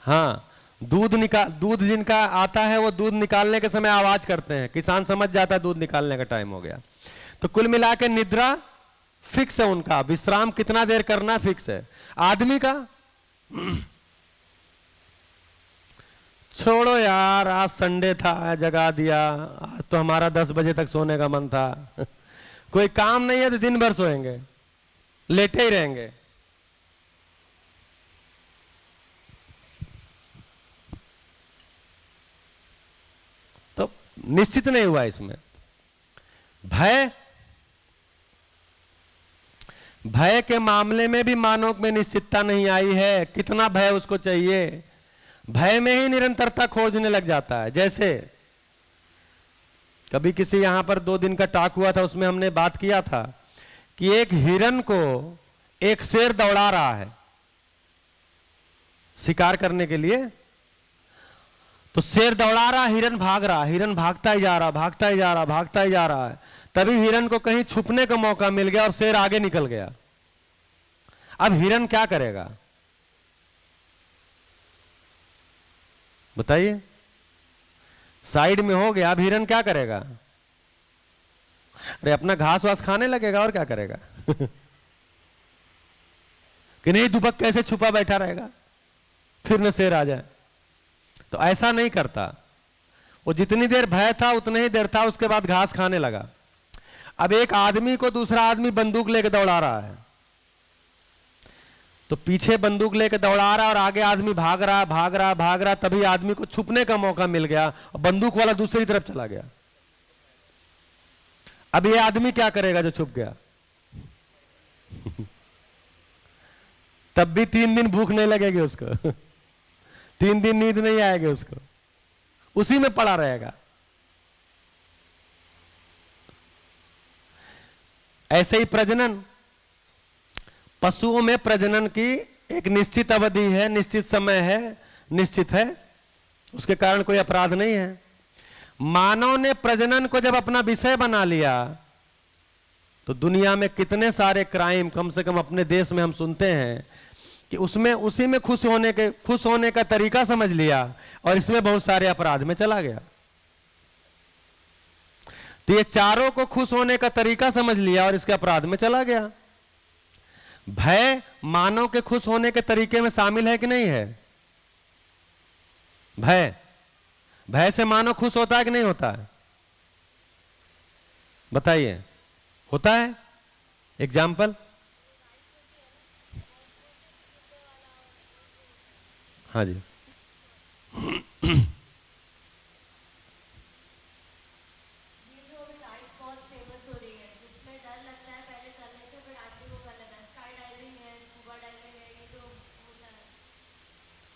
हाँ, दूध जिनका आता है वो दूध निकालने के समय आवाज करते हैं, किसान समझ जाता है दूध निकालने का टाइम हो गया। तो कुल मिला के निद्रा फिक्स है उनका, विश्राम कितना देर करना फिक्स है। आदमी का छोड़ो यार, आज संडे था जगा दिया, आज तो हमारा 10 बजे तक सोने का मन था। कोई काम नहीं है तो दिन भर सोएंगे, लेटे ही रहेंगे। तो निश्चित नहीं हुआ इसमें। भय के मामले में भी मानव में निश्चितता नहीं आई है, कितना भय उसको चाहिए। भय में ही निरंतरता खोजने लग जाता है। जैसे कभी किसी यहां पर 2 दिन का टॉक हुआ था, उसमें हमने बात किया था कि एक हिरन को एक शेर दौड़ा रहा है शिकार करने के लिए। तो शेर दौड़ा रहा, हिरन भाग रहा, हिरन भागता ही जा रहा, भागता ही जा रहा, भागता ही जा रहा है। तभी हिरन को कहीं छुपने का मौका मिल गया और शेर आगे निकल गया। अब हिरन क्या करेगा बताइए? साइड में हो गया, अब हिरन क्या करेगा? अरे अपना घास वास खाने लगेगा और क्या करेगा। कि नहीं दुबक कैसे छुपा बैठा रहेगा, फिर न शेर आ जाए। तो ऐसा नहीं करता वो, जितनी देर भय था उतनी ही देर था, उसके बाद घास खाने लगा। अब एक आदमी को दूसरा आदमी बंदूक लेके दौड़ा रहा है, तो पीछे बंदूक लेके दौड़ा रहा और आगे आदमी भाग रहा भाग रहा भाग रहा। तभी आदमी को छुपने का मौका मिल गया और बंदूक वाला दूसरी तरफ चला गया। अब ये आदमी क्या करेगा जो छुप गया? तब भी 3 दिन भूख नहीं लगेगी उसको। 3 दिन नींद नहीं आएगी उसको, उसी में पड़ा रहेगा। ऐसे ही प्रजनन, पशुओं में प्रजनन की एक निश्चित अवधि है, निश्चित समय है, निश्चित है, उसके कारण कोई अपराध नहीं है। मानव ने प्रजनन को जब अपना विषय बना लिया तो दुनिया में कितने सारे क्राइम, कम से कम अपने देश में हम सुनते हैं कि उसमें उसी में खुश होने का तरीका समझ लिया और इसमें बहुत सारे अपराध में चला गया। तो ये चारों को खुश होने का तरीका समझ लिया और इसके अपराध में चला गया। भय मानव के खुश होने के तरीके में शामिल है कि नहीं है? भय से मानव खुश होता है कि नहीं होता है? बताइए, होता है? एग्जाम्पल? हाँ जी।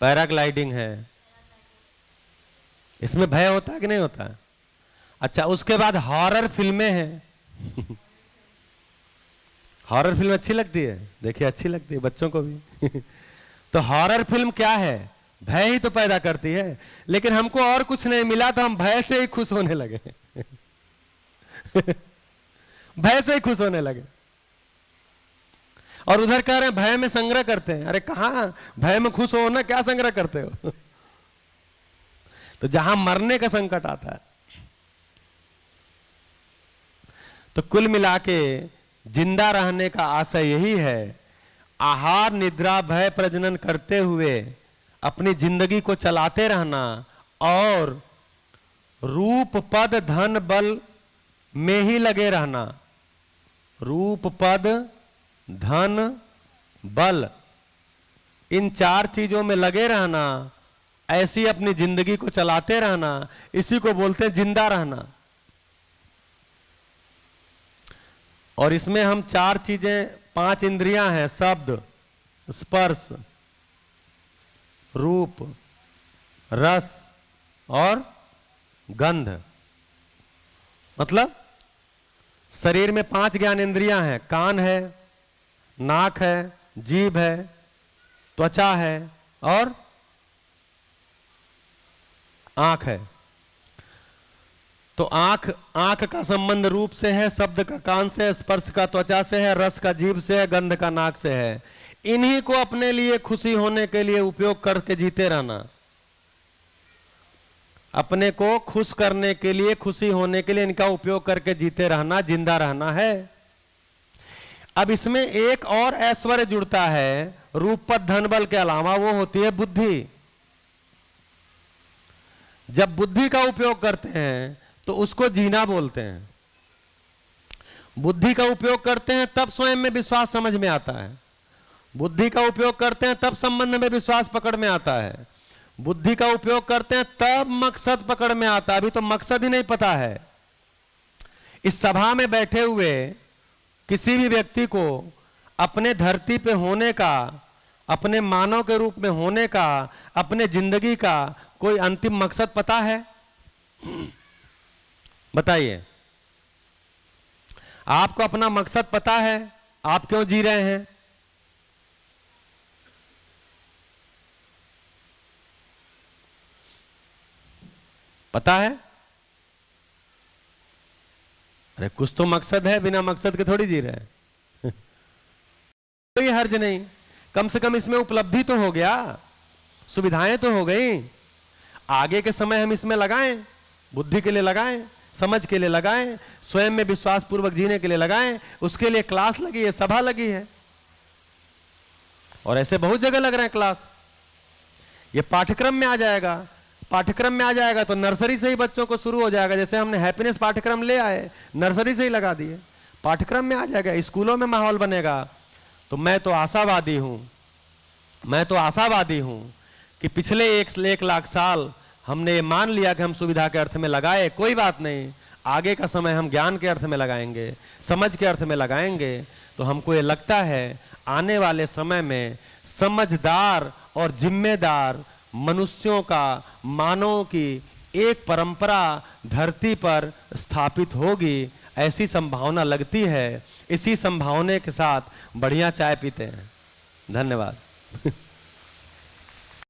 पैराग्लाइडिंग है, इसमें भय होता है कि नहीं होता है? अच्छा, उसके बाद हॉरर फिल्में हैं। हॉरर फिल्म अच्छी लगती है? देखिए अच्छी लगती है बच्चों को भी। तो हॉरर फिल्म क्या है? भय ही तो पैदा करती है। लेकिन हमको और कुछ नहीं मिला तो हम भय से ही खुश होने लगे। भय से ही खुश होने लगे। और उधर कह रहे हैं भय में संग्रह करते हैं। अरे कहां भय में खुश हो ना, क्या संग्रह करते हो? तो जहां मरने का संकट आता है। तो कुल मिला के जिंदा रहने का आशय यही है, आहार निद्रा भय प्रजनन करते हुए अपनी जिंदगी को चलाते रहना और रूप पद धन बल में ही लगे रहना। रूप पद धन बल इन 4 चीजों में लगे रहना, ऐसी अपनी जिंदगी को चलाते रहना, इसी को बोलते हैं जिंदा रहना। और इसमें हम 4 चीजें 5 इंद्रियां हैं, शब्द स्पर्श रूप रस और गंध। मतलब शरीर में 5 ज्ञानेंद्रियां हैं, कान है, नाक है, जीभ है, त्वचा है और आंख है। तो आंख का संबंध रूप से है, शब्द का कान से है, स्पर्श का त्वचा से है, रस का जीभ से है, गंध का नाक से है। इन्हीं को अपने लिए खुशी होने के लिए उपयोग करके जीते रहना, अपने को खुश करने के लिए, खुशी होने के लिए इनका उपयोग करके जीते रहना, जिंदा रहना है। अब इसमें एक और ऐश्वर्य जुड़ता है रूप पद धन बल के अलावा, वो होती है बुद्धि। जब बुद्धि का उपयोग करते हैं तो उसको जीना बोलते हैं। बुद्धि का उपयोग करते हैं तब स्वयं में विश्वास समझ में आता है, बुद्धि का उपयोग करते हैं तब संबंध में विश्वास पकड़ में आता है, बुद्धि का उपयोग करते हैं तब मकसद पकड़ में आता है। अभी तो मकसद ही नहीं पता है। इस सभा में बैठे हुए किसी भी व्यक्ति को अपने धरती पे होने का, अपने मानव के रूप में होने का, अपने जिंदगी का कोई अंतिम मकसद पता है? बताइए, आपको अपना मकसद पता है? आप क्यों जी रहे हैं? पता है? अरे कुछ तो मकसद है, बिना मकसद के थोड़ी जी रहे हैं। कोई हर्ज नहीं, कम से कम इसमें उपलब्धि तो हो गया, सुविधाएं तो हो गई। आगे के समय हम इसमें लगाएं, बुद्धि के लिए लगाएं, समझ के लिए लगाएं, स्वयं में विश्वास पूर्वक जीने के लिए लगाएं। उसके लिए क्लास लगी है, सभा लगी है, और ऐसे बहुत जगह लग रहे हैं क्लास। ये पाठ्यक्रम में आ जाएगा, पाठ्यक्रम में आ जाएगा तो नर्सरी से ही बच्चों को शुरू हो जाएगा। जैसे हमने हैप्पीनेस पाठ्यक्रम ले आए, नर्सरी से ही लगा दिए, पाठ्यक्रम में आ जाएगा, स्कूलों में माहौल बनेगा। तो मैं तो आशावादी हूं, मैं तो आशावादी हूं कि पिछले 1 लाख साल हमने ये मान लिया कि हम सुविधा के अर्थ में लगाए, कोई बात नहीं, आगे का समय हम ज्ञान के अर्थ में लगाएंगे, समझ के अर्थ में लगाएंगे। तो हमको ये लगता है आने वाले समय में समझदार और जिम्मेदार मनुष्यों का, मानवों की एक परंपरा धरती पर स्थापित होगी, ऐसी संभावना लगती है। इसी संभावना के साथ बढ़िया चाय पीते हैं। धन्यवाद।